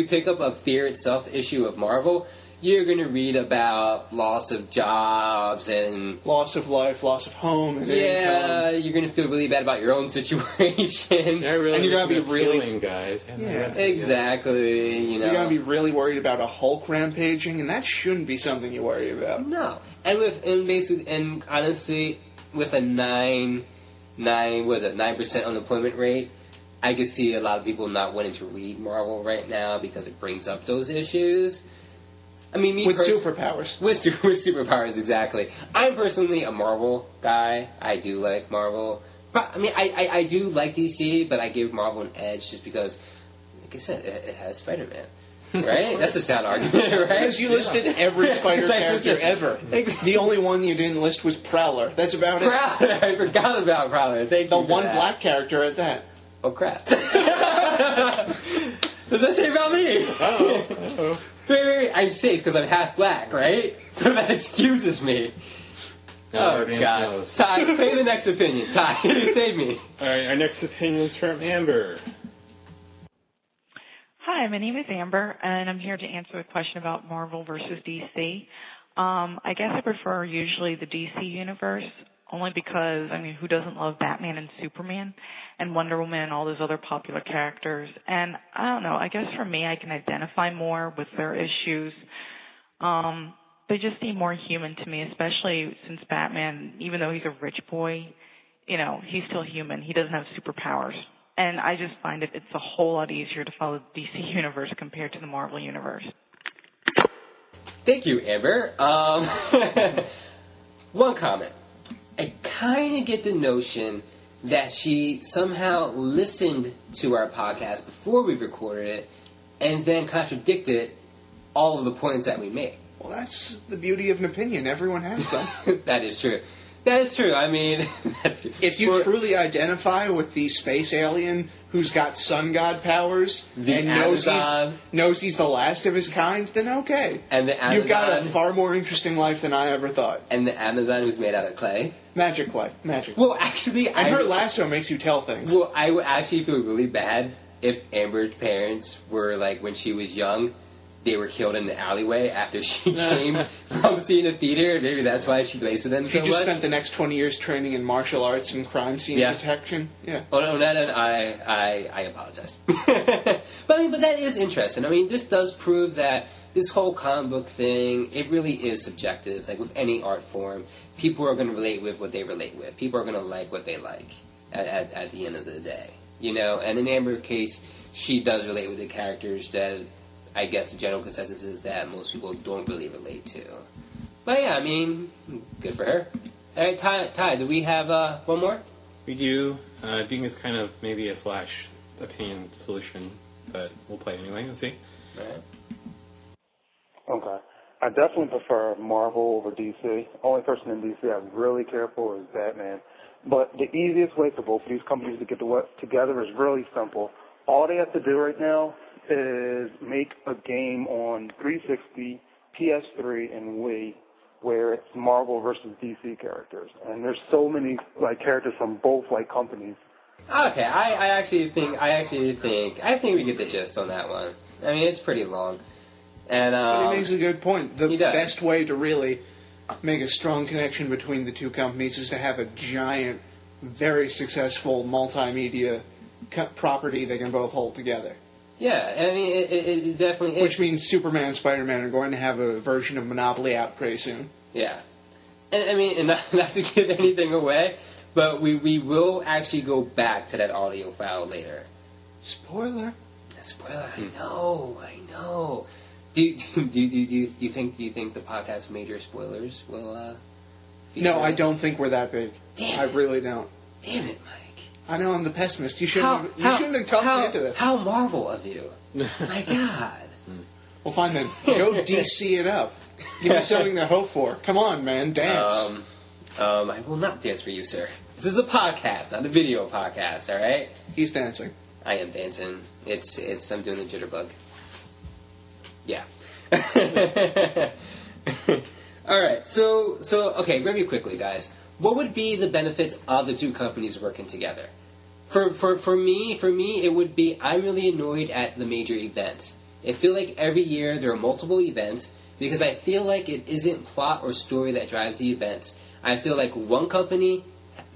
S1: pick up a Fear Itself issue of Marvel, you're going to read about loss of jobs and
S3: loss of life, loss of home, and
S1: income. You're going to feel really bad about your own situation.
S2: Yeah, really,
S3: and you're going to be really
S2: feeling, guys.
S1: Exactly.
S3: You're going to be really worried about a Hulk rampaging, and that shouldn't be something you worry about.
S1: No, and honestly, with a 9% unemployment rate, I could see a lot of people not wanting to read Marvel right now because it brings up those issues. I mean,
S3: with superpowers.
S1: With superpowers, exactly. I'm personally a Marvel guy. I do like Marvel. But, I mean, I do like DC, but I give Marvel an edge just because, like I said, it has Spider-Man. Right? That's a sound argument, right?
S3: Because you listed every Spider character ever.
S1: Exactly.
S3: The only one you didn't list was Prowler. That's about it.
S1: Prowler! I forgot about Prowler. Thank you.
S3: The one black character at that.
S1: Oh, crap. Does that say about me?
S2: Uh-oh.
S1: Wait, I'm safe because I'm half black, right? So that excuses me. Oh, God. Ty, play the next opinion. Ty, save me.
S2: All right, our next opinion is from Amber.
S6: Hi, my name is Amber, and I'm here to answer a question about Marvel versus DC. I guess I prefer usually the DC universe, only because, I mean, who doesn't love Batman and Superman and Wonder Woman and all those other popular characters? And I don't know, I guess for me, I can identify more with their issues. They just seem more human to me, especially since Batman, even though he's a rich boy, he's still human. He doesn't have superpowers. And I just find it's a whole lot easier to follow the DC universe compared to the Marvel universe.
S1: Thank you, Amber. One comment. I kind of get the notion that she somehow listened to our podcast before we recorded it and then contradicted all of the points that we made.
S3: Well, that's the beauty of an opinion. Everyone has them.
S1: That is true. That is true. I mean, that's
S3: if you truly identify with the space alien who's got sun god powers and knows he's the last of his kind, then okay.
S1: And the Amazon,
S3: you've got a far more interesting life than I ever thought.
S1: And the Amazon who's made out of clay.
S3: Magic clay. Magic.
S1: Well, actually,
S3: I heard lasso makes you tell things.
S1: Well, I would actually feel really bad if Amber's parents were like, when she was young, they were killed in the alleyway after she came from seeing the theater. Maybe that's why she blasted them so much.
S3: She just spent the next 20 years training in martial arts and crime scene detection. Yeah.
S1: Oh, no, I apologize. But that is interesting. I mean, this does prove that this whole comic book thing, it really is subjective. Like with any art form, people are going to relate with what they relate with. People are going to like what they like at the end of the day. And in Amber's case, she does relate with the characters that I guess the general consensus is that most people don't really relate to. But yeah, I mean, good for her. All right, Ty, do we have one more?
S2: We do. Being is kind of maybe a slash opinion solution, but we'll play anyway and see.
S1: All right.
S7: Okay. I definitely prefer Marvel over DC. Only person in DC I really care for is Batman. But the easiest way for both of these companies to get to work together is really simple. All they have to do right now is make a game on 360, PS3, and Wii where it's Marvel versus DC characters. And there's so many characters from both companies.
S1: Okay, I actually think we get the gist on that one. I mean, it's pretty long. And
S3: but he makes a good point. The best way to really make a strong connection between the two companies is to have a giant, very successful multimedia property they can both hold together.
S1: Yeah, I mean, it definitely is.
S3: Which means Superman and Spider-Man are going to have a version of Monopoly out pretty soon.
S1: Yeah. And I mean, and not to give anything away, but we will actually go back to that audio file later.
S3: Spoiler.
S1: Spoiler, I know. Do you think the podcast major spoilers will
S3: No, I don't think we're that big.
S1: Damn
S3: I
S1: it.
S3: really don't.
S1: Damn it, Mike.
S3: I know I'm the pessimist. You shouldn't have talked me into this.
S1: How Marvel of you. My God.
S3: Well, fine then. Go DC it up. Give me something to hope for. Come on, man. Dance.
S1: I will not dance for you, sir. This is a podcast, not a video podcast, alright?
S3: He's dancing.
S1: I am dancing. I'm doing the jitterbug. Yeah. Alright, so, okay, very quickly, guys. What would be the benefits of the two companies working together? For me, it would be, I'm really annoyed at the major events. I feel like every year there are multiple events, because I feel like it isn't plot or story that drives the events. I feel like one company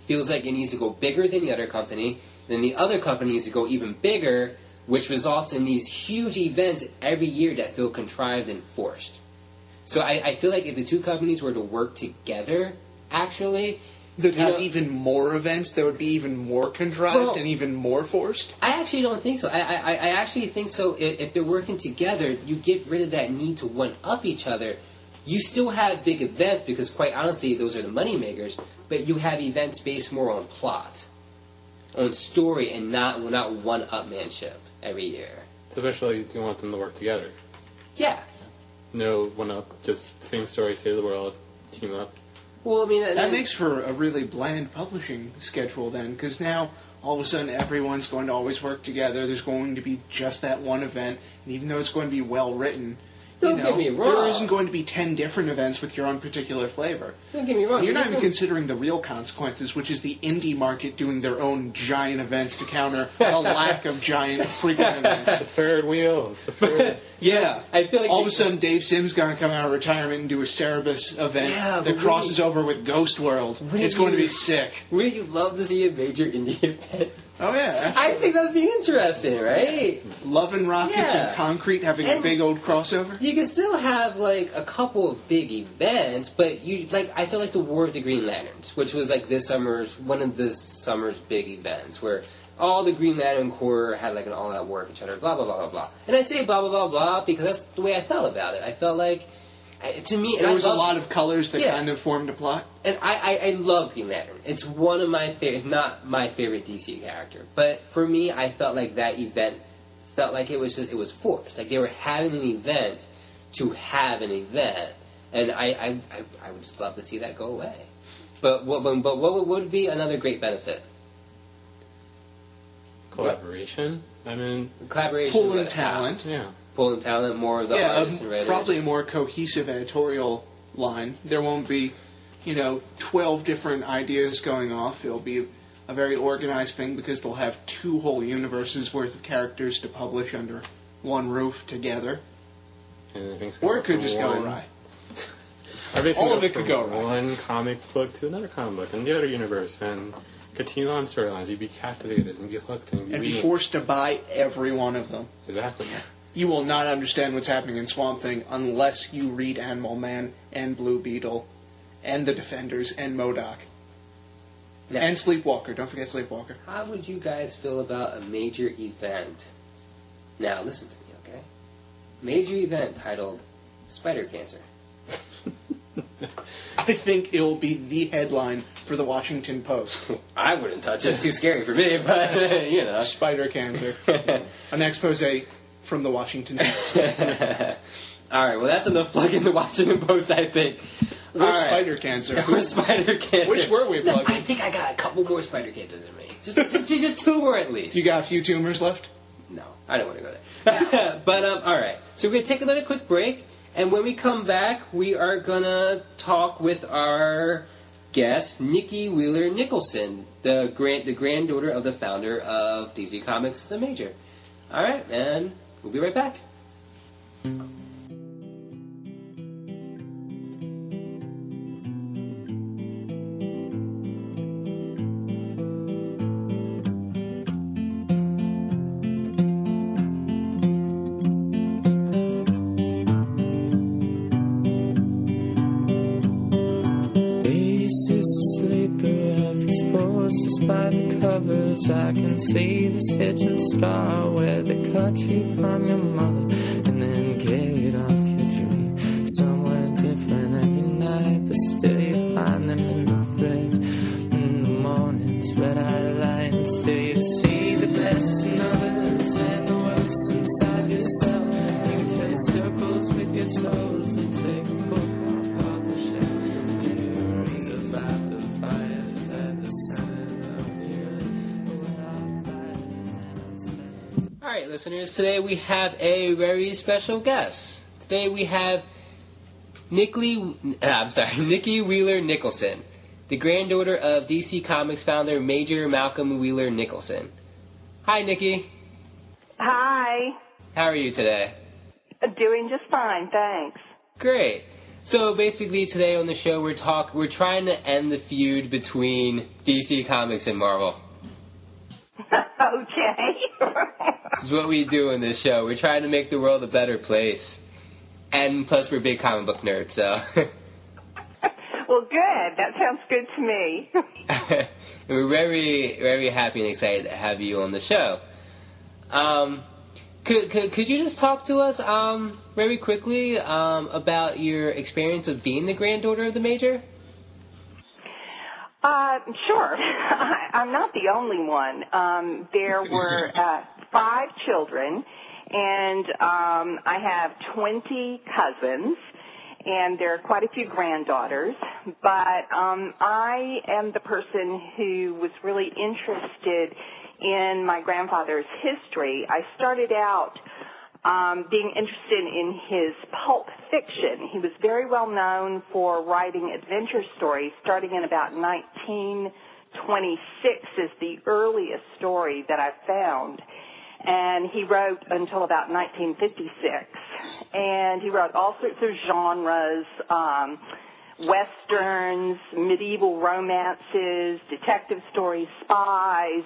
S1: feels like it needs to go bigger than the other company, then the other company needs to go even bigger, which results in these huge events every year that feel contrived and forced. So I feel like if the two companies were to work together, actually...
S3: They'd have even more events that would be even more contrived and even more forced?
S1: I actually don't think so. I actually think so. If they're working together, you get rid of that need to one-up each other. You still have big events because, quite honestly, those are the money makers, but you have events based more on plot, on story, and not one-upmanship every year.
S2: So eventually you want them to work together.
S1: Yeah.
S2: No one-up, just same story, save the world, team up.
S1: Well, I mean...
S3: That makes for a really bland publishing schedule then, because now all of a sudden everyone's going to always work together. There's going to be just that one event, and even though it's going to be well written,
S1: Don't get me wrong.
S3: there isn't going to be 10 different events with your own particular flavor.
S1: Don't get me wrong.
S3: You're not even considering the real consequences, which is the indie market doing their own giant events to counter the lack of giant frequent events.
S2: The third wheels. The third.
S3: Yeah.
S1: I feel like
S3: all of a sudden Dave Sims going to come out of retirement and do a Cerebus event that crosses over with Ghost World. It's going to be sick.
S1: Wouldn't you love to see a major indie event?
S3: Oh, yeah.
S1: I think that'd be interesting, right?
S3: Love and Rockets and Concrete having a big old crossover.
S1: You can still have, like, a couple of big events, but I feel like the War of the Green Lanterns, which was, like, one of this summer's big events, where all the Green Lantern Corps had, like, an all-out war with each other, blah, blah, blah, blah, blah. And I say blah, blah, blah, blah, because that's the way I felt about it. I felt like, to me...
S3: There was a lot of colors that kind of formed a plot.
S1: And I love Green Lantern. It's one of my favorite, if not my favorite DC character. But for me, I felt like that event felt like it was forced. Like they were having an event to have an event, and I would just love to see that go away. But what would be another great benefit?
S2: Collaboration. I mean,
S1: collaboration.
S3: Pooling talent.
S2: Yeah.
S1: Pooling talent. More of the artists and writers.
S3: Probably a more cohesive editorial line. There won't be 12 different ideas going off. It'll be a very organized thing because they'll have two whole universes worth of characters to publish under one roof together. Or it could just go awry. All of it could go awry.
S2: One comic book to another comic book in the other universe and continue on storylines. You'd be captivated and be hooked and
S3: be forced to buy every one of them.
S2: Exactly.
S3: You will not understand what's happening in Swamp Thing unless you read Animal Man and Blue Beetle and The Defenders and MODOK. Now, and Sleepwalker. Don't forget Sleepwalker.
S1: How would you guys feel about a major event? Now, listen to me, okay? Major event titled Spider Cancer.
S3: I think it'll be the headline for the Washington Post.
S1: I wouldn't touch it. Too scary for me, but,
S3: Spider Cancer. An expose from the Washington Post.
S1: Alright, well that's enough plugging the Washington Post, I think.
S3: Or Spider Cancer.
S1: Or Spider Cancer.
S3: Which were we plugging?
S1: I think I got a couple more Spider Cancers in me. Just two more at least.
S3: You got a few tumors left?
S1: No, I don't want to go there. But, alright. So we're going to take another quick break, and when we come back, we are going to talk with our guest, Nicky Wheeler-Nicholson, the granddaughter of the founder of DC Comics, The Major. Alright, and we'll be right back.
S8: by the covers. I can see the stitch and scar where they cut you from your mother and then carried off your dream. Somewhere different every night, but still you find them in the thread. In the mornings, red-eye lines, still you see the best in others and the worst inside yourself. You play circles with your toes and take a book off the shelf. You read about the fires at the center of the earth.
S1: All right, listeners, today we have a very special guest. Today we have Nicky Wheeler-Nicholson, the granddaughter of DC Comics founder Major Malcolm Wheeler-Nicholson. Hi, Nicky.
S9: Hi.
S1: How are you today?
S9: Doing just fine, thanks.
S1: Great. So basically today on the show we're trying to end the feud between DC Comics and Marvel.
S9: Okay.
S1: This is what we do in this show. We're trying to make the world a better place. And plus we're big comic book nerds, so...
S9: Well, good. That sounds good to me.
S1: And we're very, very happy and excited to have you on the show. Could you just talk to us very quickly about your experience of being the granddaughter of the Major?
S9: Sure. I'm not the only one. There were 5 children, and I have 20 cousins, and there are quite a few granddaughters, but I am the person who was really interested in my grandfather's history. I started out being interested in his pulp fiction. He was very well known for writing adventure stories, starting in about 1926 is the earliest story that I found. And he wrote until about 1956. And he wrote all sorts of genres, westerns, medieval romances, detective stories, spies,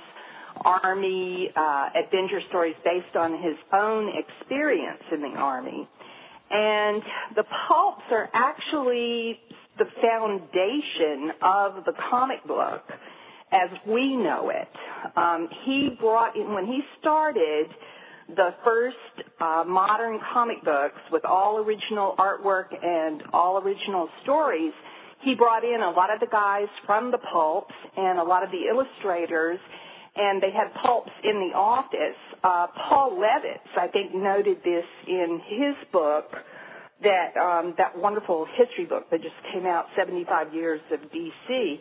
S9: Army, adventure stories based on his own experience in the Army. And the pulps are actually the foundation of the comic book as we know it. He brought in, when he started the first modern comic books with all original artwork and all original stories, he brought in a lot of the guys from the pulps and a lot of the illustrators, and they had pulps in the office. Paul Levitz, I think, noted this in his book, that that wonderful history book that just came out, 75 Years of DC.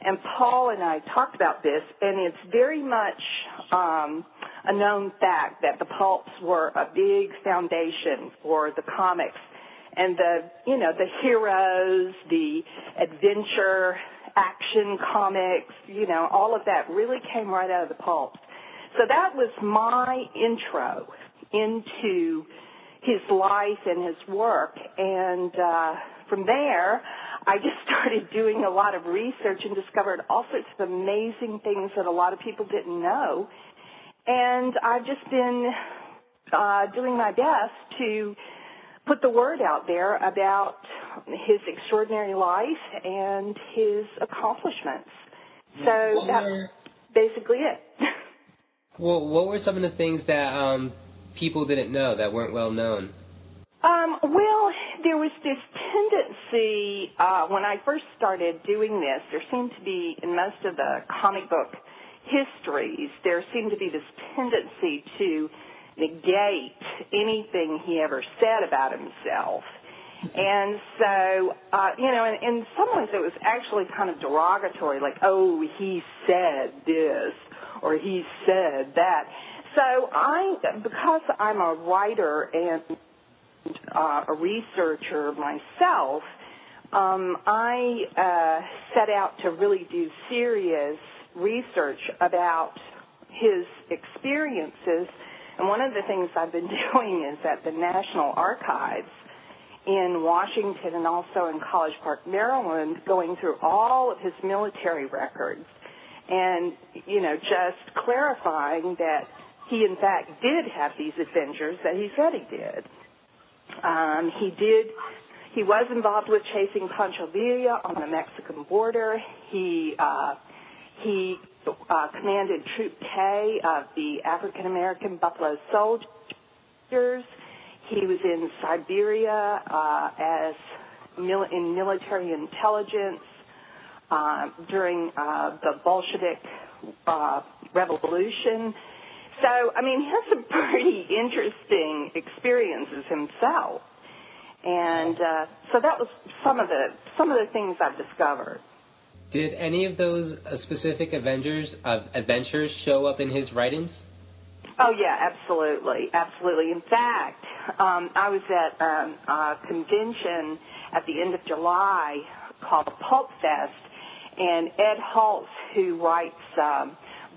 S9: And Paul and I talked about this, and it's very much a known fact that the pulps were a big foundation for the comics. And the heroes, the adventure, action comics, all of that really came right out of the pulps. So that was my intro into his life and his work. And from there, I just started doing a lot of research and discovered all sorts of amazing things that a lot of people didn't know. And I've just been doing my best to put the word out there about his extraordinary life and his accomplishments. So that's basically it.
S1: Well, what were some of the things that people didn't know, that weren't well known?
S9: Well, there was this tendency, when I first started doing this, there seemed to be, in most of the comic book histories, there seemed to be this tendency to negate anything he ever said about himself. And so, in some ways it was actually kind of derogatory, like, oh, he said this, or he said that. So because I'm a writer and a researcher myself, I set out to really do serious research about his experiences. And one of the things I've been doing is at the National Archives in Washington and also in College Park, Maryland, going through all of his military records and, just clarifying that he, in fact, did have these adventures that he said he did. He was involved with chasing Pancho Villa on the Mexican border. He He commanded Troop K of the African American Buffalo Soldiers. He was in Siberia in military intelligence during the Bolshevik Revolution. So, I mean, he has some pretty interesting experiences himself. And so that was some of the things I've discovered.
S1: Did any of those specific adventures show up in his writings?
S9: Oh, yeah, absolutely. Absolutely. In fact, I was at a convention at the end of July called Pulp Fest, and Ed Haltz, who writes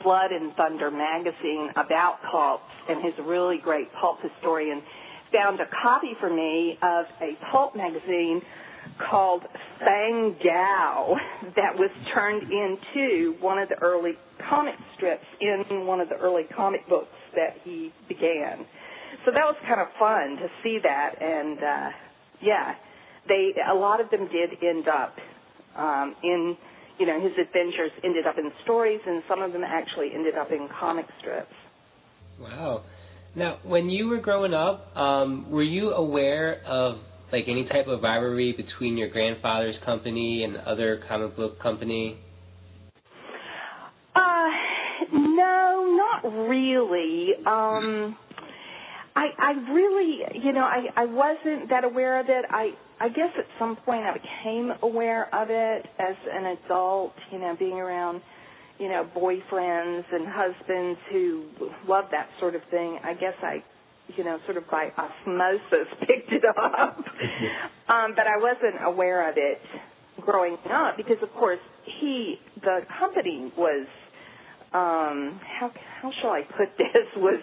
S9: Blood and Thunder magazine about pulps, and he's a really great pulp historian, found a copy for me of a pulp magazine called Fang Gao that was turned into one of the early comic strips in one of the early comic books that he began. So that was kind of fun to see that, and a lot of them did end up in, his adventures ended up in stories, and some of them actually ended up in comic strips.
S1: Wow. Now, when you were growing up, were you aware of any type of rivalry between your grandfather's company and other comic book company?
S9: No, not really. I really, I wasn't that aware of it. I guess at some point I became aware of it as an adult, being around, boyfriends and husbands who love that sort of thing. I guess I, sort of by osmosis picked it up. But I wasn't aware of it growing up because, of course, the company was, how shall I put this, was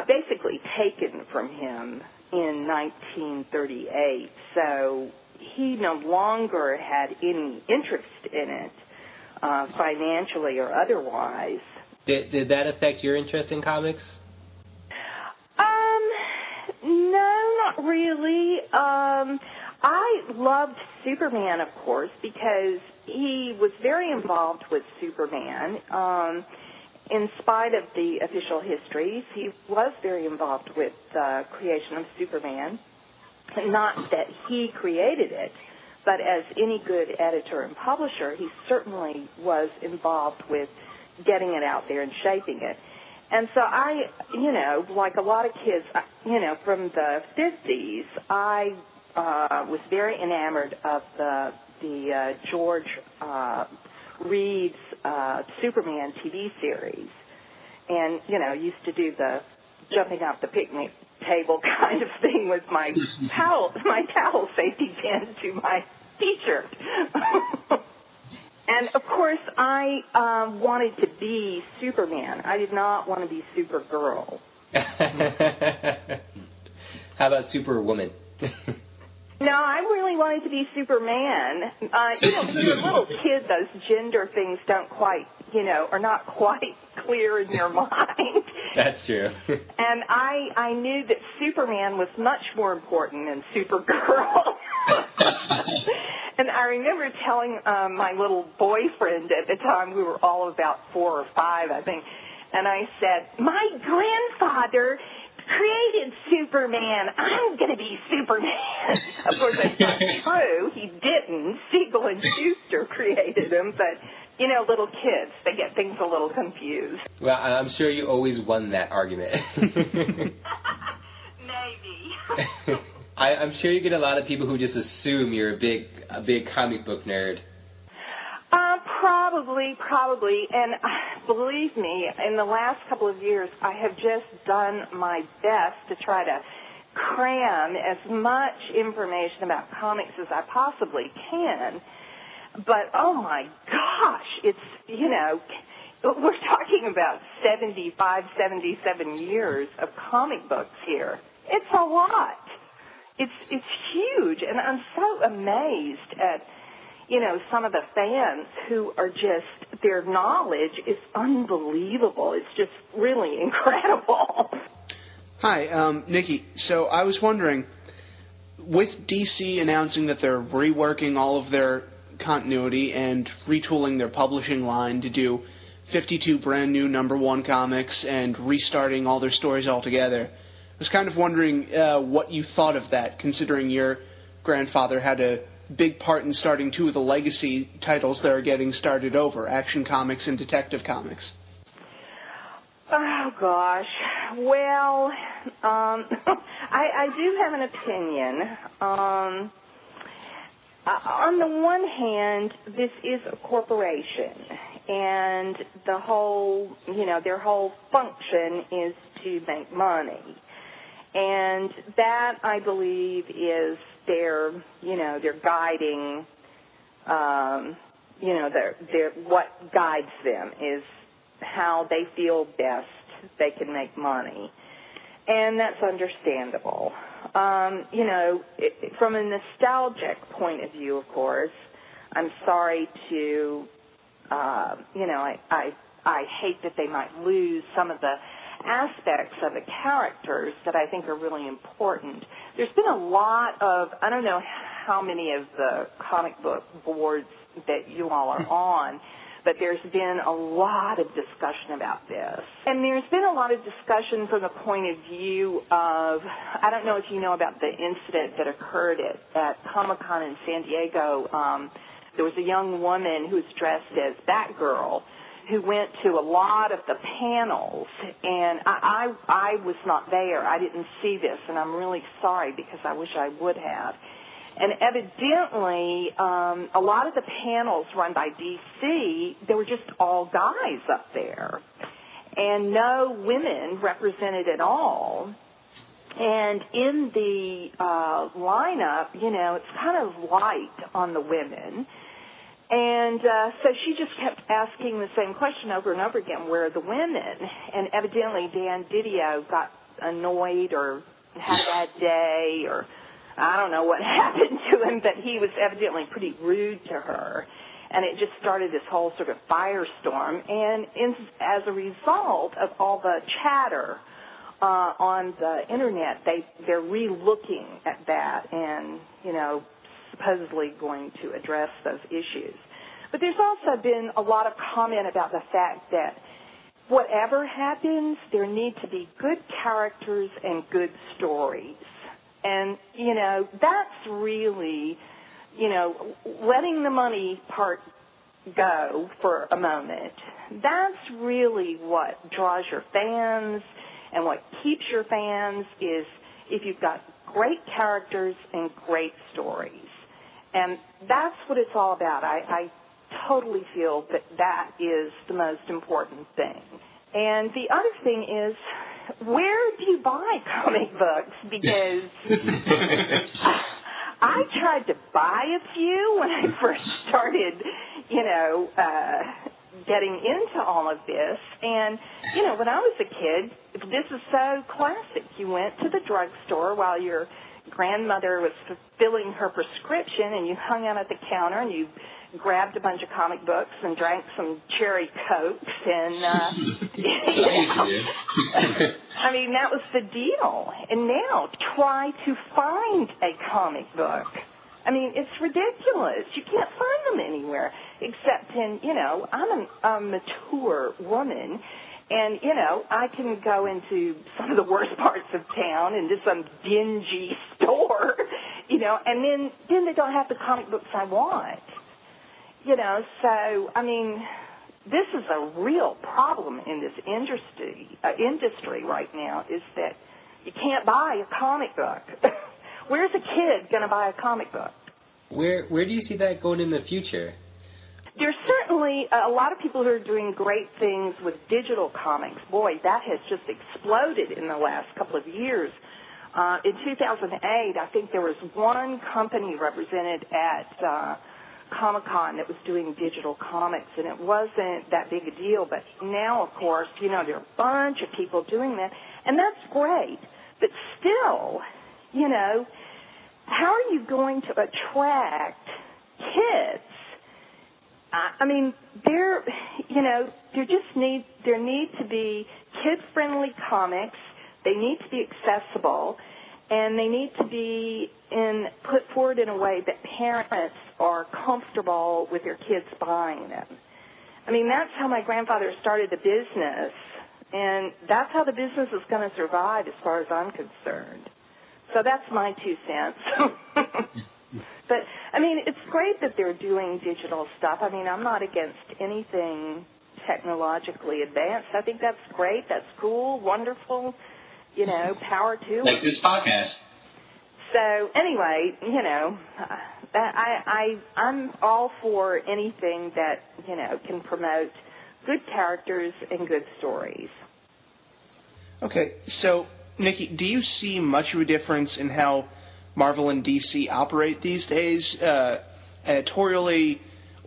S9: basically taken from him in 1938. So he no longer had any interest in it, financially or otherwise.
S1: Did that affect your interest in comics?
S9: No, not really. I loved Superman, of course, because he was very involved with Superman. In spite of the official histories, he was very involved with the creation of Superman. Not that he created it, but as any good editor and publisher, he certainly was involved with getting it out there and shaping it. And so I, like a lot of kids, from the 50s, I was very enamored of the George Reed's Superman TV series, and used to do the jumping off the picnic table kind of thing with my towel safety pin to my t-shirt. And of course, I wanted to be Superman. I did not want to be Supergirl.
S1: How about Superwoman?
S9: No, I really wanted to be Superman. When you're a little kid, those gender things don't quite, are not quite clear in your mind.
S1: That's true.
S9: And I knew that Superman was much more important than Supergirl. And I remember telling my little boyfriend at the time, we were all about 4 or 5, I think, and I said, my grandfather created Superman. I'm going to be Superman. Of course, that's not true. He didn't. Siegel and Schuster created him, but, little kids, they get things a little confused.
S1: Well, I'm sure you always won that argument.
S9: Maybe.
S1: I'm sure you get a lot of people who just assume you're a big comic book nerd.
S9: Probably, and believe me, in the last couple of years, I have just done my best to try to cram as much information about comics as I possibly can. But, oh my gosh, it's, we're talking about 75, 77 years of comic books here. It's a lot. It's huge, and I'm so amazed at, some of the fans who are just, their knowledge is unbelievable. It's just really incredible.
S3: Hi, Nicky. So I was wondering, with DC announcing that they're reworking all of their continuity and retooling their publishing line to do 52 brand new #1 comics and restarting all their stories altogether. I was kind of wondering what you thought of that, considering your grandfather had a big part in starting two of the legacy titles that are getting started over, Action Comics and Detective Comics.
S9: Oh, gosh. Well, I do have an opinion. On the one hand, this is a corporation, and the whole, their whole function is to make money. And that, I believe, is their guiding, what guides them is how they feel best they can make money. And that's understandable. From a nostalgic point of view, of course, I'm sorry to, I hate that they might lose some of the aspects of the characters that I think are really important. There's been a lot of, I don't know how many of the comic book boards that you all are on, but there's been a lot of discussion about this. And there's been a lot of discussion from the point of view of, I don't know if you know about the incident that occurred at Comic-Con in San Diego. There was a young woman who was dressed as Batgirl who went to a lot of the panels, and I was not there. I didn't see this, and I'm really sorry because I wish I would have. And evidently, a lot of the panels run by DC, they were just all guys up there, and no women represented at all. And in the lineup, it's kind of light on the women. And so she just kept asking the same question over and over again, where are the women? And evidently Dan Didio got annoyed or had a bad day, or I don't know what happened to him, but he was evidently pretty rude to her. And it just started this whole sort of firestorm. And as a result of all the chatter on the Internet, they're re-looking at that and, supposedly going to address those issues. But there's also been a lot of comment about the fact that whatever happens, there need to be good characters and good stories. And, that's really, letting the money part go for a moment, that's really what draws your fans and what keeps your fans is if you've got great characters and great stories. And that's what it's all about. I totally feel that is the most important thing. And the other thing is, where do you buy comic books? Because I tried to buy a few when I first started, getting into all of this. And, when I was a kid, this is so classic. You went to the drugstore while your grandmother was fulfilling her prescription, and you hung out at the counter, and you grabbed a bunch of comic books and drank some cherry cokes, and I mean, that was the deal. And now try to find a comic book. I mean, it's ridiculous. You can't find them anywhere except in, I'm a mature woman, and, I can go into some of the worst parts of town, into some dingy store, and then they don't have the comic books I want. So, I mean, this is a real problem in this industry right now, is that you can't buy a comic book. Where's a kid going to buy a comic book?
S1: Where do you see that going in the future?
S9: There's certainly a lot of people who are doing great things with digital comics. Boy, that has just exploded in the last couple of years. In 2008, I think there was one company represented at Comic-Con that was doing digital comics, and it wasn't that big a deal. But now, of course, there are a bunch of people doing that, and that's great. But still, how are you going to attract kids? I mean, there need to be kid-friendly comics. They need to be accessible, and they need to be put forward in a way that parents are comfortable with their kids buying them. I mean, that's how my grandfather started the business, and that's how the business is going to survive as far as I'm concerned. So that's my 2 cents. But, I mean, it's great that they're doing digital stuff. I mean, I'm not against anything technologically advanced. I think that's great. That's cool, wonderful, you know, power to it.
S10: Like this podcast.
S9: So, anyway, you know, I'm all for anything that, you know, can promote good characters and good stories.
S3: Okay, so, Nikki, do you see much of a difference in how Marvel and DC operate these days, editorially,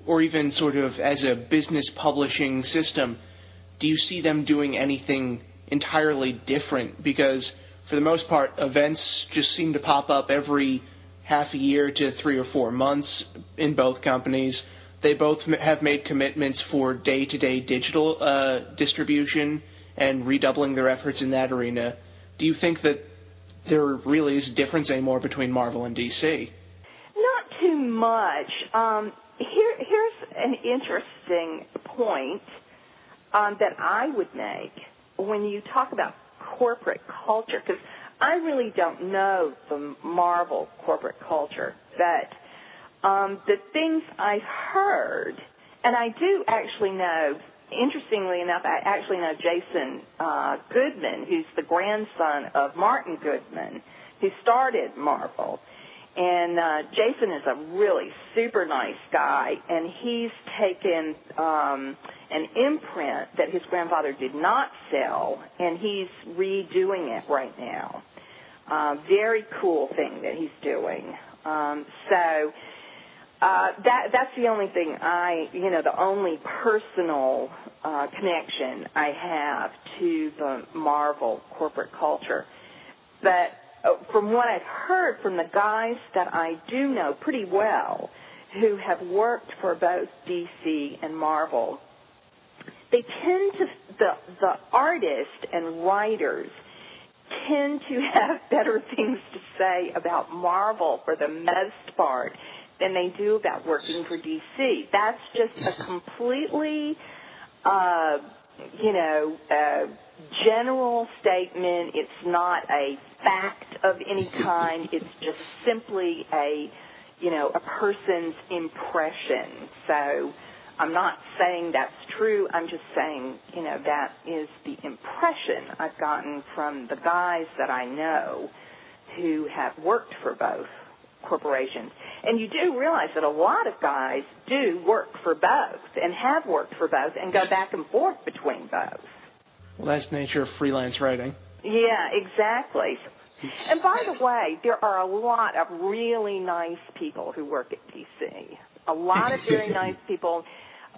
S3: or even sort of as a business publishing system? Do you see them doing anything entirely different? Because for the most part, events just seem to pop up every half a year to 3 or 4 months in both companies. They both have made commitments for day-to-day digital distribution and redoubling their efforts in that arena. Do you think that there really is a difference anymore between Marvel and DC?
S9: Not too much. Here's an interesting point that I would make when you talk about corporate culture, because I really don't know the Marvel corporate culture, but the things I've heard, and I do actually know, interestingly enough, I actually know Jason Goodman, who's the grandson of Martin Goodman, who started Marvel. And Jason is a really super nice guy, and he's taken an imprint that his grandfather did not sell, and he's redoing it right now. Very cool thing that he's doing. That's the only thing the only personal connection I have to the Marvel corporate culture. But from what I've heard from the guys that I do know pretty well who have worked for both DC and Marvel, they tend to, the artists and writers tend to have better things to say about Marvel for the most part than they do about working for DC. That's just a completely, general statement. It's not a fact of any kind. It's just simply a person's impression. So I'm not saying that's true. I'm just saying, that is the impression I've gotten from the guys that I know who have worked for both corporations. And you do realize that a lot of guys do work for both and have worked for both and go back and forth between both.
S3: Well, that's the nature of freelance writing.
S9: Yeah, exactly. And by the way, there are a lot of really nice people who work at DC. A lot of very nice people.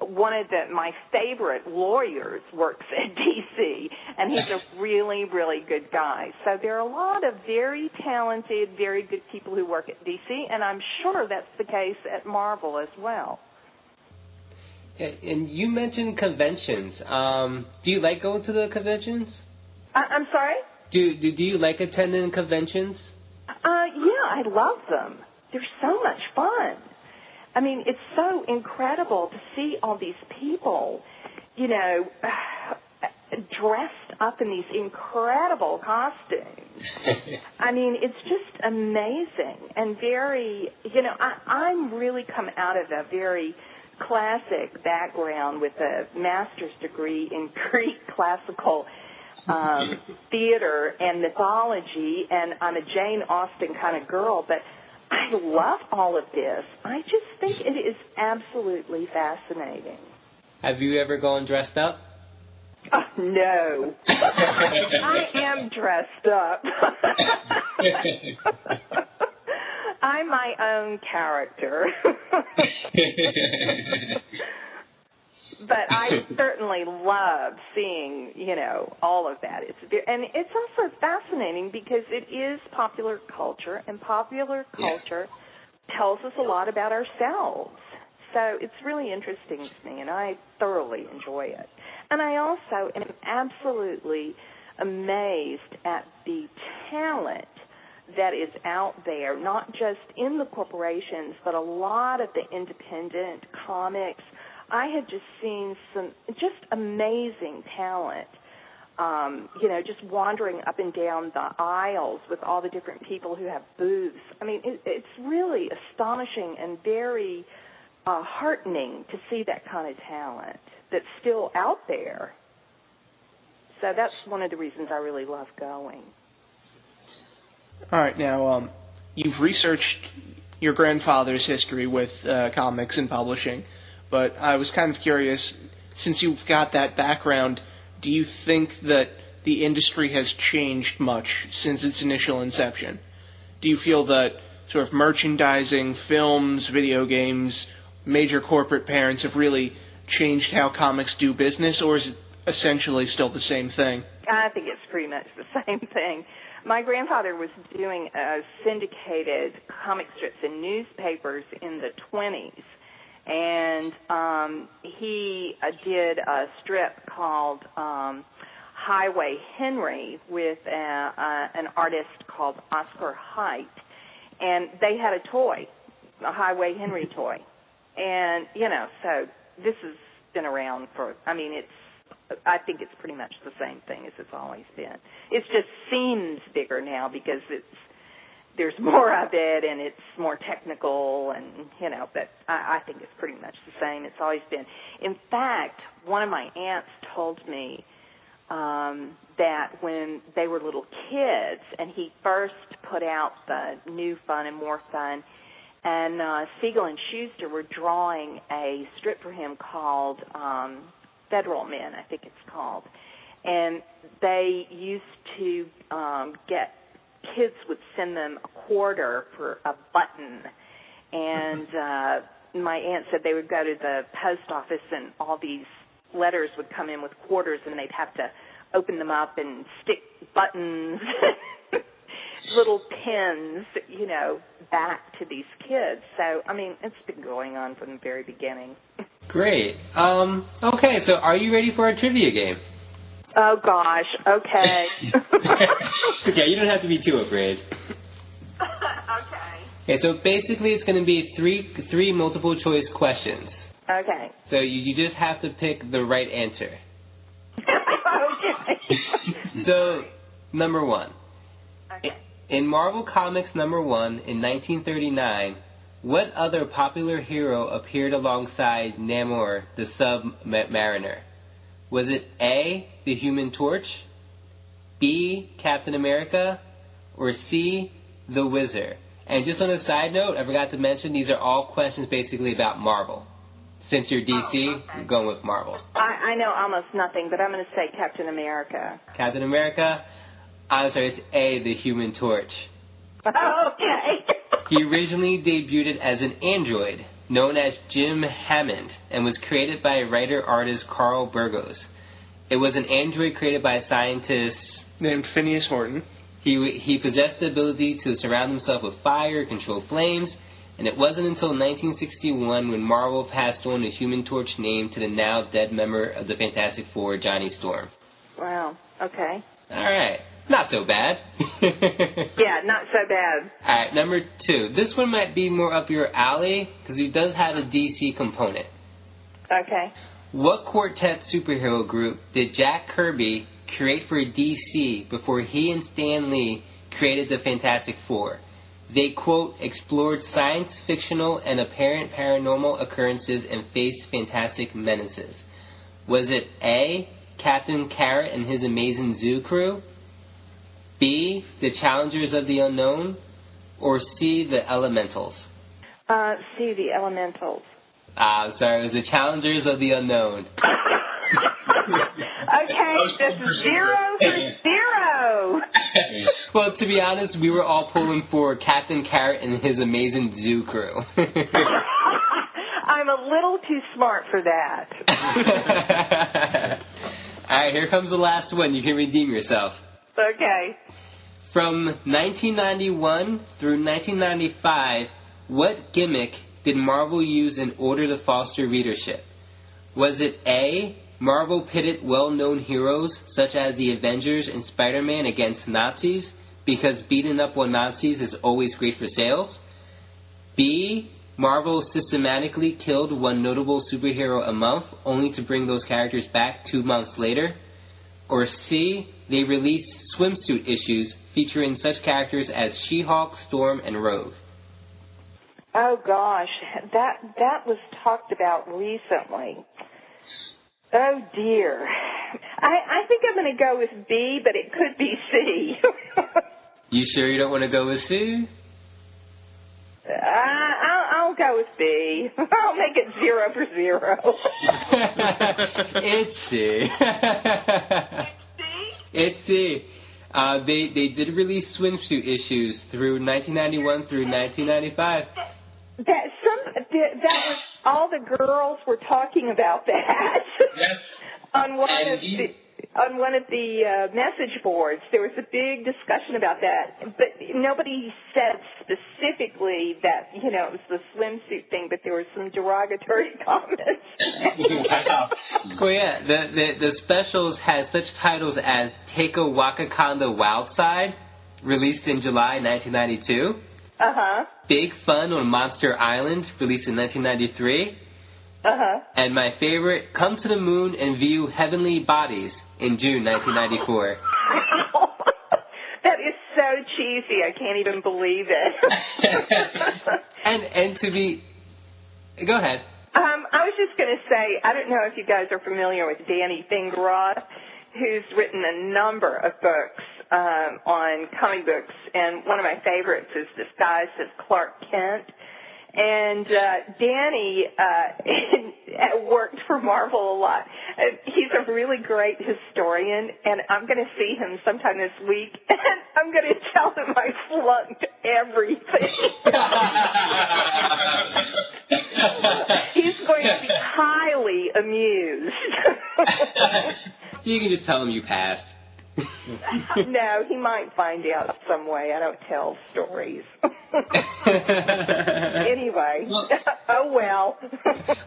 S9: One of my favorite lawyers works at DC, and he's a really, really good guy. So there are a lot of very talented, very good people who work at DC, and I'm sure that's the case at Marvel as well.
S1: Yeah, and you mentioned conventions. Do you like going to the conventions?
S9: I'm sorry?
S1: Do you like attending conventions?
S9: Yeah, I love them. They're so much fun. I mean, it's so incredible to see all these people, dressed up in these incredible costumes. I mean, it's just amazing and very, I'm really come out of a very classic background with a master's degree in Greek classical theater and mythology, and I'm a Jane Austen kind of girl, but I love all of this. I just think it is absolutely fascinating. Have you ever gone dressed up? No. I am dressed up. I'm my own character. But I certainly love seeing, all of that. And it's also fascinating because it is popular culture, and popular culture tells us a lot about ourselves. So it's really interesting to me, and I thoroughly enjoy it. And I also am absolutely amazed at the talent that is out there, not just in the corporations, but a lot of the independent comics. I have just seen some just amazing talent, just wandering up and down the aisles with all the different people who have booths. I mean, it's really astonishing and very heartening to see that kind of talent that's still out there. So that's one of the reasons I really love going.
S3: All right, now, you've researched your grandfather's history with comics and publishing, but I was kind of curious, since you've got that background, do you think that the industry has changed much since its initial inception? Do you feel that sort of merchandising, films, video games, major corporate parents have really changed how comics do business, or is it essentially still the same thing?
S9: I think it's pretty much the same thing. My grandfather was doing syndicated comic strips in newspapers in the 20s, and he did a strip called Highway Henry with an artist called Oscar Height, and they had a toy, a Highway Henry toy. And, so this has been around for, I think it's pretty much the same thing as it's always been. It just seems bigger now because there's more of it and it's more technical and, but I think it's pretty much the same. It's always been. In fact, one of my aunts told me that when they were little kids and he first put out the New Fun and More Fun, and Siegel and Schuster were drawing a strip for him called Federal Men, I think it's called. And they used to get, kids would send them a quarter for a button. And my aunt said they would go to the post office and all these letters would come in with quarters and they'd have to open them up and stick buttons, little pins, back to these kids. So, it's been going on from the very beginning.
S1: Great. Okay, so are you ready for a trivia game?
S9: Oh, gosh. Okay.
S1: It's okay. You don't have to be too afraid. Okay, so basically it's going to be three multiple choice questions.
S9: Okay.
S1: So you just have to pick the right answer.
S9: Okay.
S1: So, number one.
S9: Okay.
S1: In Marvel Comics number 1 in 1939, what other popular hero appeared alongside Namor, the Submariner? Was it A, the Human Torch, B, Captain America, or C, the Wizard? And just on a side note, I forgot to mention, these are all questions basically about Marvel. Since you're DC, We're going with Marvel.
S9: I know almost nothing, but I'm going to say Captain America.
S1: Captain America? I'm sorry, it's A, the Human Torch.
S9: Okay.
S1: He originally debuted as an android, known as Jim Hammond, and was created by writer-artist Carl Burgos. It was an android created by a scientist
S3: named Phineas Horton.
S1: He possessed the ability to surround himself with fire, control flames, and it wasn't until 1961 when Marvel passed on the Human Torch name to the now dead member of the Fantastic Four, Johnny Storm.
S9: Wow. Okay.
S1: All right. Not so bad.
S9: Yeah, not so bad.
S1: Alright, number 2. This one might be more up your alley, because it does have a DC component.
S9: Okay.
S1: What quartet superhero group did Jack Kirby create for DC before he and Stan Lee created the Fantastic Four? They, quote, explored science, fictional, and apparent paranormal occurrences and faced fantastic menaces. Was it A, Captain Carrot and his amazing zoo crew? B, the Challengers of the Unknown, or C, the Elementals?
S9: C, the Elementals.
S1: Sorry, it was the Challengers of the Unknown.
S9: Okay, this is 0 for 0.
S1: Well, to be honest, we were all pulling for Captain Carrot and his amazing zoo crew.
S9: I'm a little too smart for that.
S1: Alright, here comes the last one. You can redeem yourself.
S9: Okay.
S1: From 1991 through 1995, what gimmick did Marvel use in order to foster readership? Was it A, Marvel pitted well-known heroes such as the Avengers and Spider-Man against Nazis, because beating up on Nazis is always great for sales. B, Marvel systematically killed one notable superhero a month, only to bring those characters back 2 months later. Or C, they released swimsuit issues featuring such characters as She-Hulk, Storm, and Rogue.
S9: Oh gosh, that was talked about recently. Oh dear. I think I'm going to go with B, but it could be C.
S1: You sure you don't want to go with C?
S9: I'll go with B. I'll make it 0 for 0.
S1: It's C. It's C. They did release swimsuit issues through 1991 through 1995.
S9: That was all the girls were talking about that.
S1: Yes.
S9: on one of the message boards, there was a big discussion about that, but nobody said specifically that it was the swimsuit thing, but there were some derogatory comments.
S1: Wow. Well, yeah, the specials had such titles as Take a Wakakanda Wild Side, released in July 1992.
S9: Uh-huh.
S1: Big Fun on Monster Island, released in 1993.
S9: Uh-huh.
S1: And my favorite, Come to the Moon and View Heavenly Bodies in June 1994.
S9: That is so cheesy. I can't even believe it.
S1: and to be... Go ahead.
S9: I was just going to say, I don't know if you guys are familiar with Danny Fingeroth, who's written a number of books on comic books, and one of my favorites is disguised as Clark Kent. And Danny worked for Marvel a lot. He's a really great historian, and I'm going to see him sometime this week, and I'm going to tell him I flunked everything. He's going to be highly amused.
S1: You can just tell him you passed.
S9: No, he might find out some way. I don't tell stories. Anyway, oh well.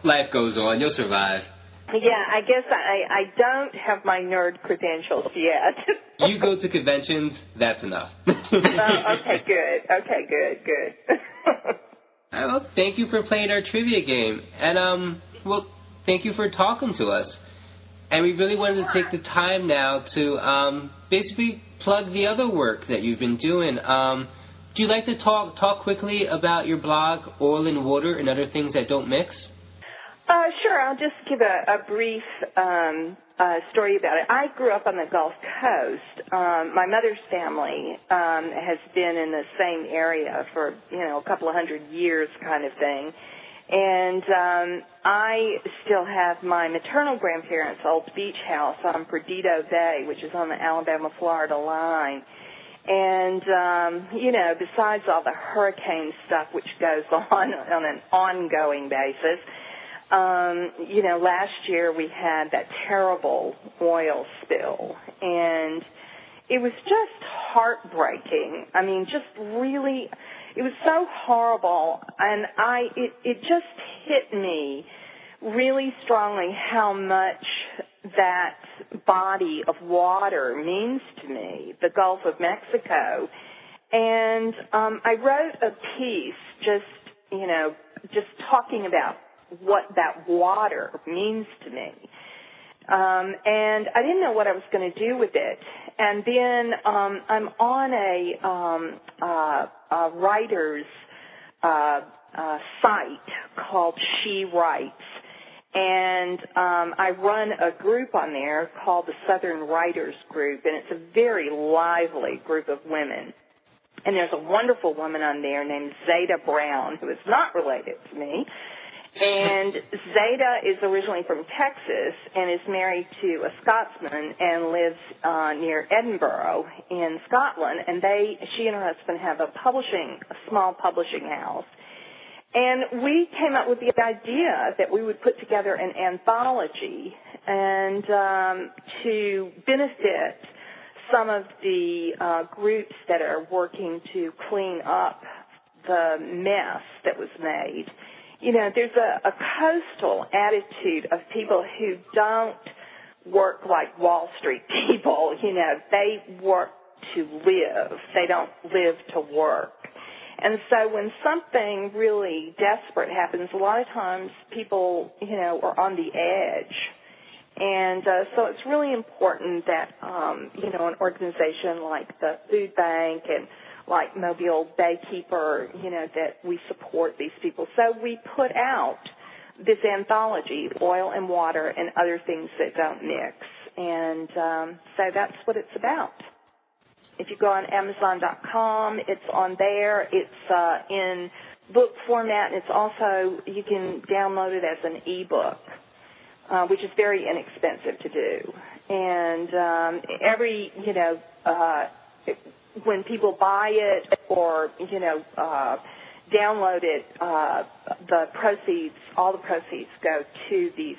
S1: Life goes on. You'll survive.
S9: Yeah, I guess I don't have my nerd credentials yet.
S1: You go to conventions, that's enough.
S9: Okay, good.
S1: Well, thank you for playing our trivia game. And, thank you for talking to us. And we really wanted to take the time now to basically plug the other work that you've been doing. Do you like to talk quickly about your blog, Oil and Water, and other things that don't mix?
S9: Sure. I'll just give a brief story about it. I grew up on the Gulf Coast. My mother's family has been in the same area for, a couple of 100 years kind of thing. And I still have my maternal grandparents' old beach house on Perdido Bay, which is on the Alabama-Florida line. And, besides all the hurricane stuff which goes on an ongoing basis, last year we had that terrible oil spill. And it was just heartbreaking. I mean, just really... It was so horrible, and it just hit me really strongly how much that body of water means to me, the Gulf of Mexico. And I wrote a piece just talking about what that water means to me. And I didn't know what I was going to do with it. And then I'm on a writer's site called She Writes, and I run a group on there called the Southern Writers Group, and it's a very lively group of women. And there's a wonderful woman on there named Zeta Brown, who is not related to me. And Zeta is originally from Texas and is married to a Scotsman and lives near Edinburgh in Scotland. And she and her husband have a small publishing house. And we came up with the idea that we would put together an anthology and to benefit some of the groups that are working to clean up the mess that was made. There's a coastal attitude of people who don't work like Wall Street people. They work to live. They don't live to work. And so when something really desperate happens, a lot of times people, are on the edge. And so it's really important that, an organization like the Food Bank and like Mobile Baykeeper, that we support these people. So we put out this anthology, Oil and Water and Other Things That Don't Mix. And so that's what it's about. If you go on Amazon.com, it's on there. It's in book format, and it's also, you can download it as an e-book, which is very inexpensive to do. And when people buy it or, download it, all the proceeds go to these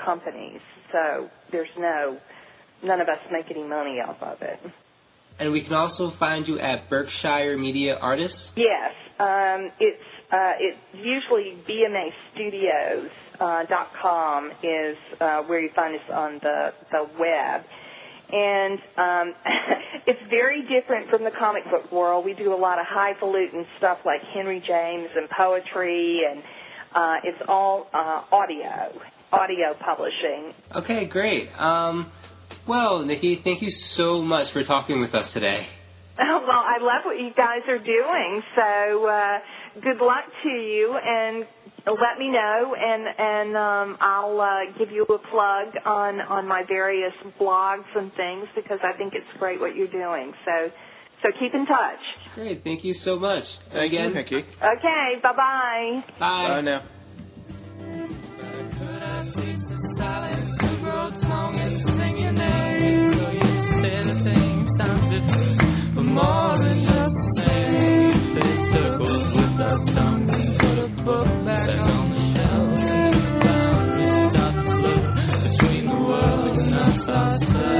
S9: companies. So there's none of us make any money off of it.
S1: And we can also find you at Berkshire Media Artists?
S9: Yes. It's usually bmastudios.com is where you find us on the web. And it's very different from the comic book world. We do a lot of highfalutin stuff like Henry James and poetry, and it's all audio publishing.
S1: Okay, great. Well, Nikki, thank you so much for talking with us today.
S9: Oh, well, I love what you guys are doing, so good luck to you, and let me know, and I'll give you a plug on my various blogs and things, because I think it's great what you're doing. So keep in touch.
S1: Great, thank you so much.
S3: Thank you, Nikki.
S9: Okay, bye-bye.
S1: Bye.
S3: Bye now.
S8: More than just the same. Big circles without songs. Put a book back on the shelf. And the boundaries start to flow between the world and us ourselves.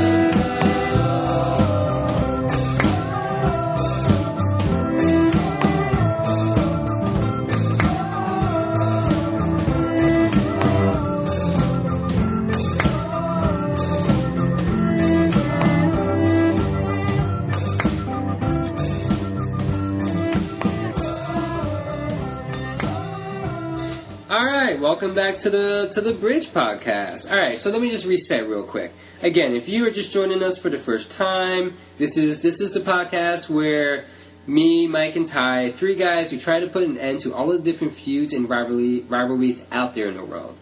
S1: Alright, welcome back to the Bridge Podcast. Alright, so let me just reset real quick. Again, if you are just joining us for the first time, this is the podcast where me, Mike, and Ty, three guys, we try to put an end to all the different feuds and rivalries out there in the world.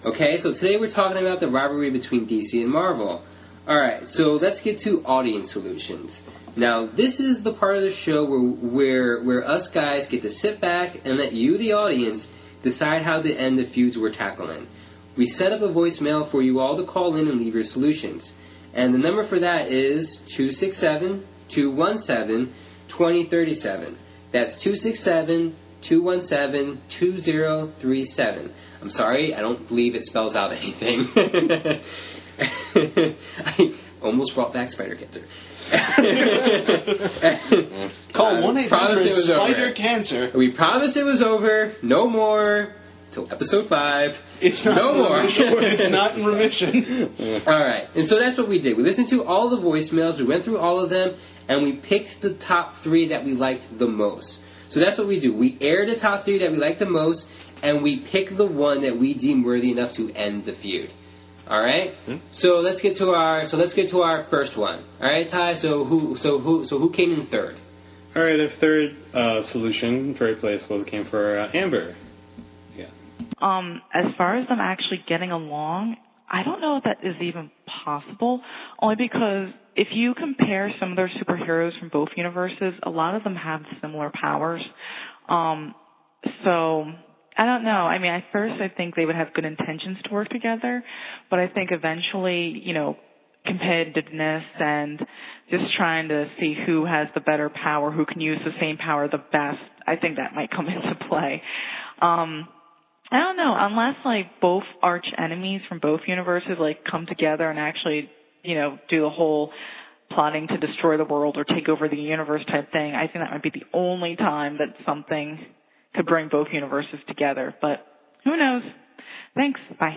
S1: Okay, so today we're talking about the rivalry between DC and Marvel. Alright, so let's get to audience solutions. Now, this is the part of the show where us guys get to sit back and let you, the audience, decide how to end the feuds we're tackling. We set up a voicemail for you all to call in and leave your solutions. And the number for that is 267-217-2037. That's 267-217-2037. I'm sorry, I don't believe it spells out anything. I almost brought back Spider Cancer.
S3: Call 1-800-SPIDER-CANCER.
S1: We promised it was over. No more. Till episode 5.
S3: It's not
S1: no more.
S3: It's not in remission.
S1: Alright. And so that's what we did. We listened to all the voicemails. We went through all of them. And we picked the top 3 that we liked the most. So that's what we do. We air the top 3 that we liked the most. And we pick the one that we deem worthy enough to end the feud. All right. So let's get to our first one. All right, Ty. So who came in third?
S2: All right, the third solution, third place came for Amber. Yeah.
S6: As far as them actually getting along, I don't know if that is even possible. Only because if you compare some of their superheroes from both universes, a lot of them have similar powers. So I don't know. I mean, at first I think they would have good intentions to work together, but I think eventually, competitiveness and just trying to see who has the better power, who can use the same power the best, I think that might come into play. I don't know, unless both arch enemies from both universes come together and actually, do the whole plotting to destroy the world or take over the universe type thing. I think that might be the only time that something could bring both universes together, but who knows? Thanks. Bye.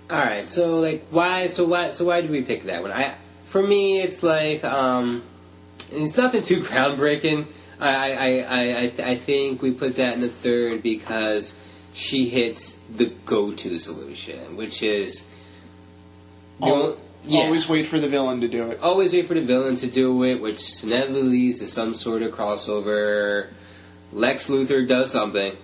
S1: All right. So why do we pick that one? For me, it's like it's nothing too groundbreaking. I think we put that in the third because she hits the go-to solution, which is
S3: always wait for the villain to do it.
S1: Always wait for the villain to do it, which inevitably leads to some sort of crossover. Lex Luthor does something,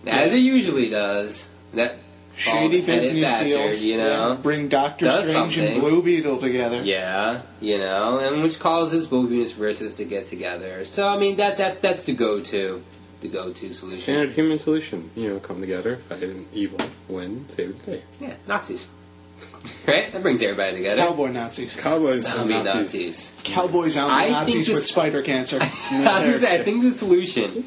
S1: as he usually does. That
S3: shady business deals,
S1: you know,
S3: bring Doctor Strange and Blue Beetle together.
S1: Yeah, you know, and which causes both universes to get together. So I mean, that's the go-to solution.
S2: Standard human solution. You know, come together, fight an evil, win, save the day.
S1: Yeah, Nazis. Right? That brings everybody together.
S3: Cowboy Nazis.
S2: Cowboys
S1: zombie Nazis.
S3: Cowboy zombie Nazis with spider cancer.
S1: I think the solution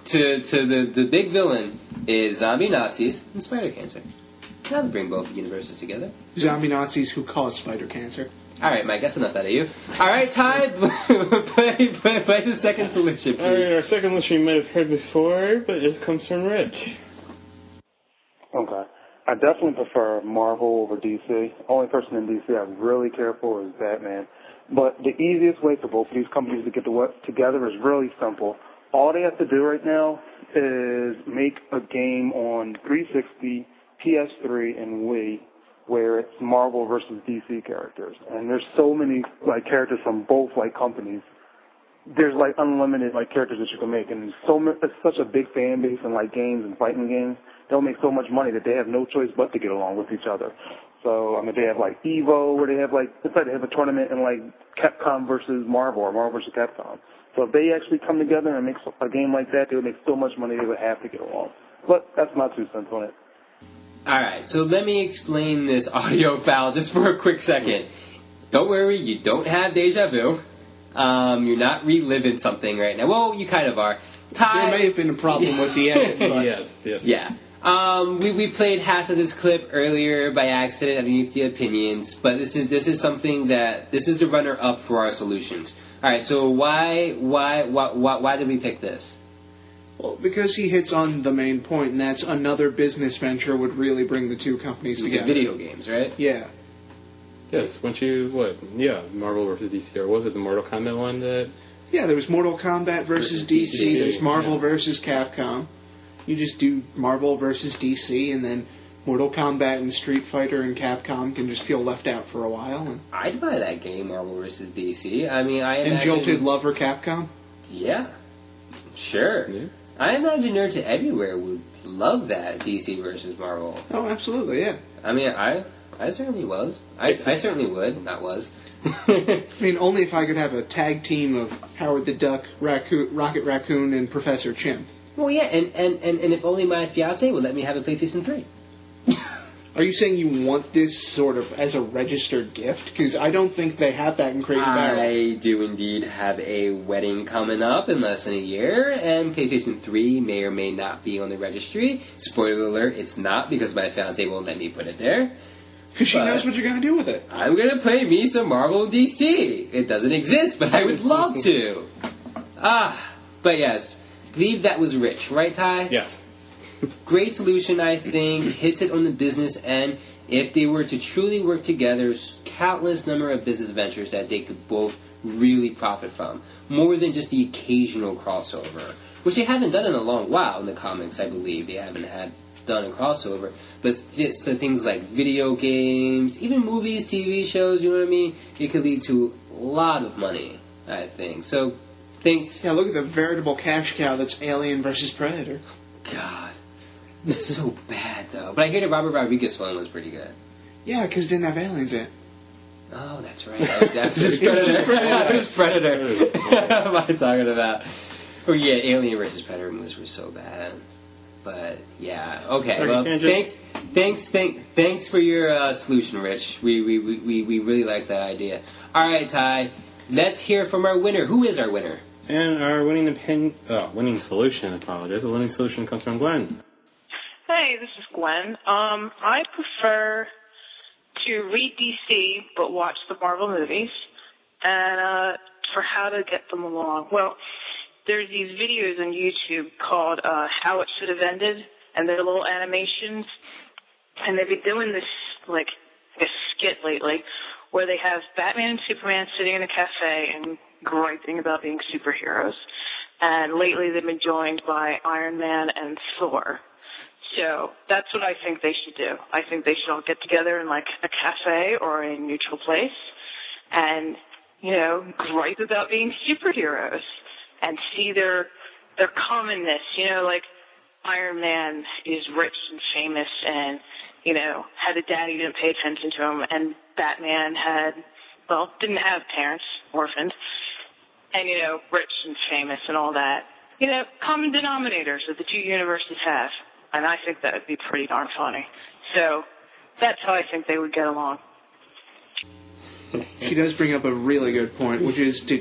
S1: to the big villain is zombie Nazis and spider cancer. That would bring both universes together.
S3: Zombie Nazis who cause spider cancer.
S1: All right, Mike, that's enough out of you. All right, Ty, play the second solution, please.
S2: All right, our second solution you might have heard before, but it comes from Rich.
S7: Okay. I definitely prefer Marvel over DC. Only person in DC I really care for is Batman. But the easiest way for both of these companies to get to work together is really simple. All they have to do right now is make a game on 360, PS3, and Wii where it's Marvel versus DC characters. And there's so many like characters from both like companies. There's like unlimited like characters that you can make, and it's such a big fan base in like games and fighting games. They'll make so much money that they have no choice but to get along with each other. So I mean, they have like Evo, where they have like it's like they have a tournament in like Capcom versus Marvel or Marvel versus Capcom. So if they actually come together and make a game like that, they would make so much money they would have to get along. But that's my 2 cents on it.
S1: All right, so let me explain this audio file just for a quick second. Don't worry, you don't have deja vu. You're not reliving something right now. Well, you kind of are. Ty,
S3: there may have been a problem with the edit. But
S2: yes.
S1: Yeah. We played half of this clip earlier by accident underneath the opinions, but this is something that this is the runner up for our solutions. All right, so why did we pick this?
S3: Well, because he hits on the main point, and that's another business venture would really bring the two companies together.
S1: Video games, right?
S3: Yeah.
S2: Yes, Marvel versus DC, or was it the Mortal Kombat one that...
S3: Yeah, there was Mortal Kombat versus DC, there's Marvel versus Capcom. You just do Marvel versus DC, and then Mortal Kombat and Street Fighter and Capcom can just feel left out for a while. And
S1: I'd buy that game, Marvel versus DC. I mean, I imagine...
S3: And Jilted Lover Capcom?
S1: Yeah. Sure. Yeah. I imagine nerds everywhere would love that, DC versus Marvel.
S3: Oh, absolutely, yeah.
S1: I mean, I certainly was. I certainly would, not was.
S3: I mean, only if I could have a tag team of Howard the Duck, Rocket Raccoon, and Professor Chimp.
S1: Well, yeah, and if only my fiancé would let me have a PlayStation 3.
S3: Are you saying you want this sort of as a registered gift? Because I don't think they have that in Crate and Barrel.
S1: I do indeed have a wedding coming up in less than a year, and PlayStation 3 may or may not be on the registry. Spoiler alert, it's not, because my fiancé won't let me put it there.
S3: Because she knows what you're going to do with it.
S1: I'm going to play me some Marvel DC. It doesn't exist, but I would love to. But yes, I believe that was Rich, right, Ty?
S2: Yes.
S1: Great solution, I think. Hits it on the business end. If they were to truly work together, countless number of business ventures that they could both really profit from. More than just the occasional crossover. Which they haven't done in a long while in the comics, I believe. They haven't done a crossover. But it's the things like video games, even movies, TV shows, you know what I mean? It could lead to a lot of money, I think. So, thanks.
S3: Yeah, look at the veritable cash cow that's Alien versus Predator.
S1: God. It's so bad, though. But I hear the Robert Rodriguez one was pretty good.
S3: Yeah, because it didn't have aliens in it.
S1: Oh, that's right. That was just Predator. That was Predator. What am I talking about? Oh, yeah, Alien versus Predator movies were so bad. But, yeah. Okay, well, thanks for your solution, Rich. We really like that idea. All right, Ty, let's hear from our winner. Who is our winner?
S2: And our winning solution, The winning solution comes from Glenn.
S10: Hey, this is Gwen. I prefer to read DC but watch the Marvel movies. And for how to get them along, well, there's these videos on YouTube called How It Should Have Ended, and they're little animations. And they've been doing this, like, a skit lately where they have Batman and Superman sitting in a cafe and griping about being superheroes. And lately they've been joined by Iron Man and Thor. So that's what I think they should do. I think they should all get together in like a cafe or a neutral place and, you know, gripe about being superheroes and see their commonness. You know, like Iron Man is rich and famous and, you know, had a daddy who didn't pay attention to him, and Batman didn't have parents, orphaned, and, you know, rich and famous and all that. You know, common denominators that the two universes have. And I think that would be pretty darn funny. So that's how I think they would get along.
S3: She does bring up a really good point, which is to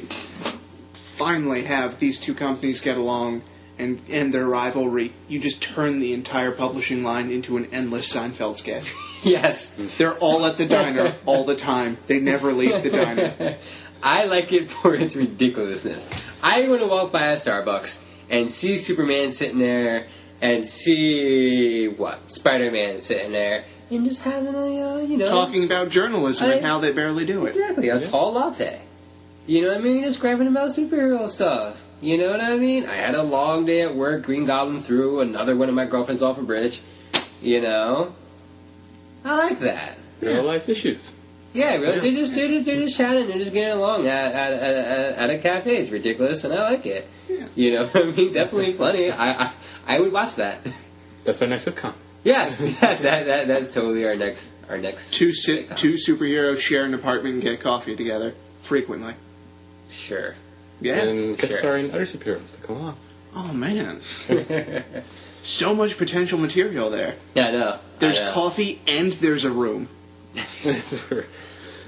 S3: finally have these two companies get along and end their rivalry. You just turn the entire publishing line into an endless Seinfeld sketch.
S1: Yes.
S3: They're all at the diner all the time. They never leave the diner.
S1: I like it for its ridiculousness. I want to walk by a Starbucks and see Superman sitting there and see, Spider-Man sitting there and just having a,
S3: talking about journalism and how they barely do it.
S1: Exactly, a tall latte. You know what I mean? Just grabbing about superhero stuff. You know what I mean? I had a long day at work, Green Goblin threw another one of my girlfriends off a bridge. You know? I like that.
S2: Real life issues.
S1: Yeah, really. Yeah. They're just chatting. They're just getting along at a cafe. It's ridiculous, and I like it. Yeah. You know what I mean? Definitely funny. I would watch that.
S2: That's our next sitcom.
S1: Yes. That's totally our next.
S3: Two superheroes share an apartment and get coffee together frequently.
S1: Sure.
S3: Yeah.
S2: And get starring other superheroes to come along.
S3: Oh man. So much potential material there.
S1: Yeah, I know.
S3: There's coffee and there's a room.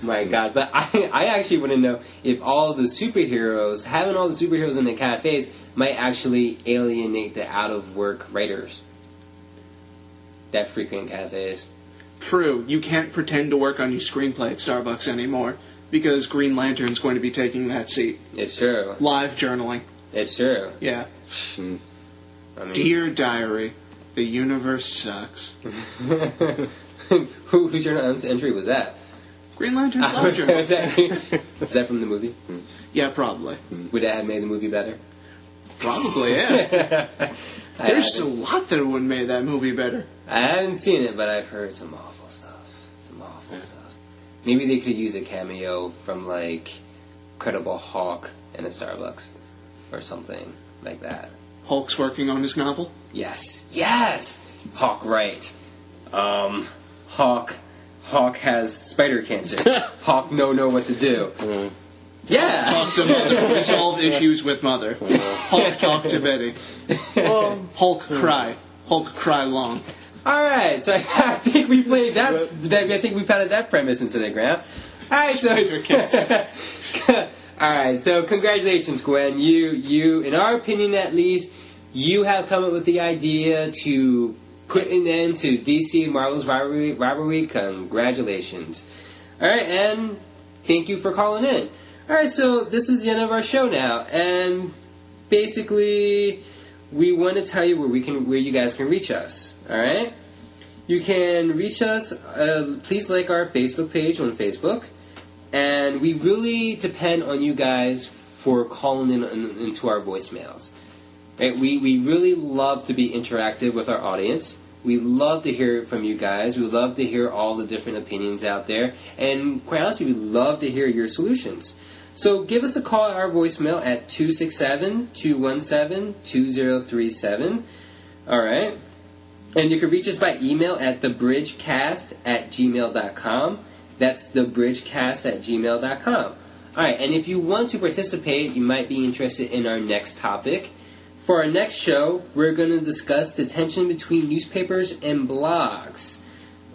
S1: My God, but I actually want to know if having all the superheroes in the cafes might actually alienate the out-of-work writers that frequent cafes.
S3: True, you can't pretend to work on your screenplay at Starbucks anymore because Green Lantern's going to be taking that seat.
S1: It's true.
S3: Live journaling.
S1: It's true.
S3: Yeah.
S1: I mean,
S3: Dear Diary, the universe sucks.
S1: Whose journal entry was that?
S3: Green Lantern's live journal.
S1: Was that from the movie?
S3: Yeah, probably.
S1: Would that have made the movie better?
S3: Probably, yeah. There's a lot that would have made that movie better.
S1: I haven't seen it, but I've heard some awful stuff. Maybe they could use a cameo from, like, Credible Hulk in a Starbucks. Or something like that.
S3: Hulk's working on his novel?
S1: Yes! Hawk, right. Hawk has spider cancer. Hawk know what to do. Yeah!
S3: Talk to Mother. Resolve issues with Mother. Hulk talk to Betty. Hulk cry. Hulk cry long.
S1: Alright, so I think we played that. I think we pounded that premise into the ground. Alright, so... Alright, so congratulations, Gwen. You, in our opinion at least, you have come up with the idea to put an end to DC and Marvel's rivalry. Congratulations. Alright, and thank you for calling in. Alright, so this is the end of our show now, and basically we want to tell you where you guys can reach us. Alright? You can reach us, please like our Facebook page on Facebook, and we really depend on you guys for calling into our voicemails. Right? We really love to be interactive with our audience. We love to hear from you guys. We love to hear all the different opinions out there. And quite honestly, we love to hear your solutions. So give us a call at our voicemail at 267-217-2037. Alright? And you can reach us by email at thebridgecast@gmail.com. That's thebridgecast@gmail.com. Alright, and if you want to participate, you might be interested in our next topic. For our next show, we're going to discuss the tension between newspapers and blogs.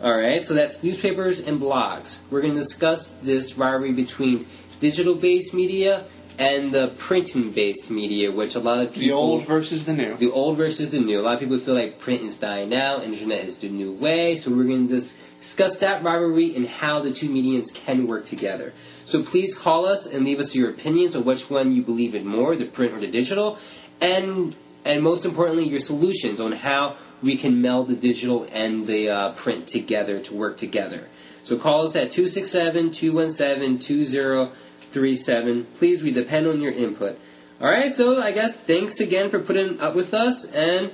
S1: Alright, so that's newspapers and blogs. We're going to discuss this rivalry between digital-based media and the printing-based media, which a lot of people...
S3: The old versus the new.
S1: The old versus the new. A lot of people feel like print is dying out, internet is the new way, so we're going to discuss that rivalry and how the two mediums can work together. So please call us and leave us your opinions on which one you believe in more, the print or the digital, and most importantly, your solutions on how we can meld the digital and the print together to work together. So call us at 267-217-2037. Please, we depend on your input. Alright, so I guess thanks again for putting up with us, and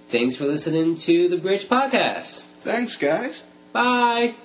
S1: thanks for listening to the Bridge Podcast.
S3: Thanks, guys.
S1: Bye!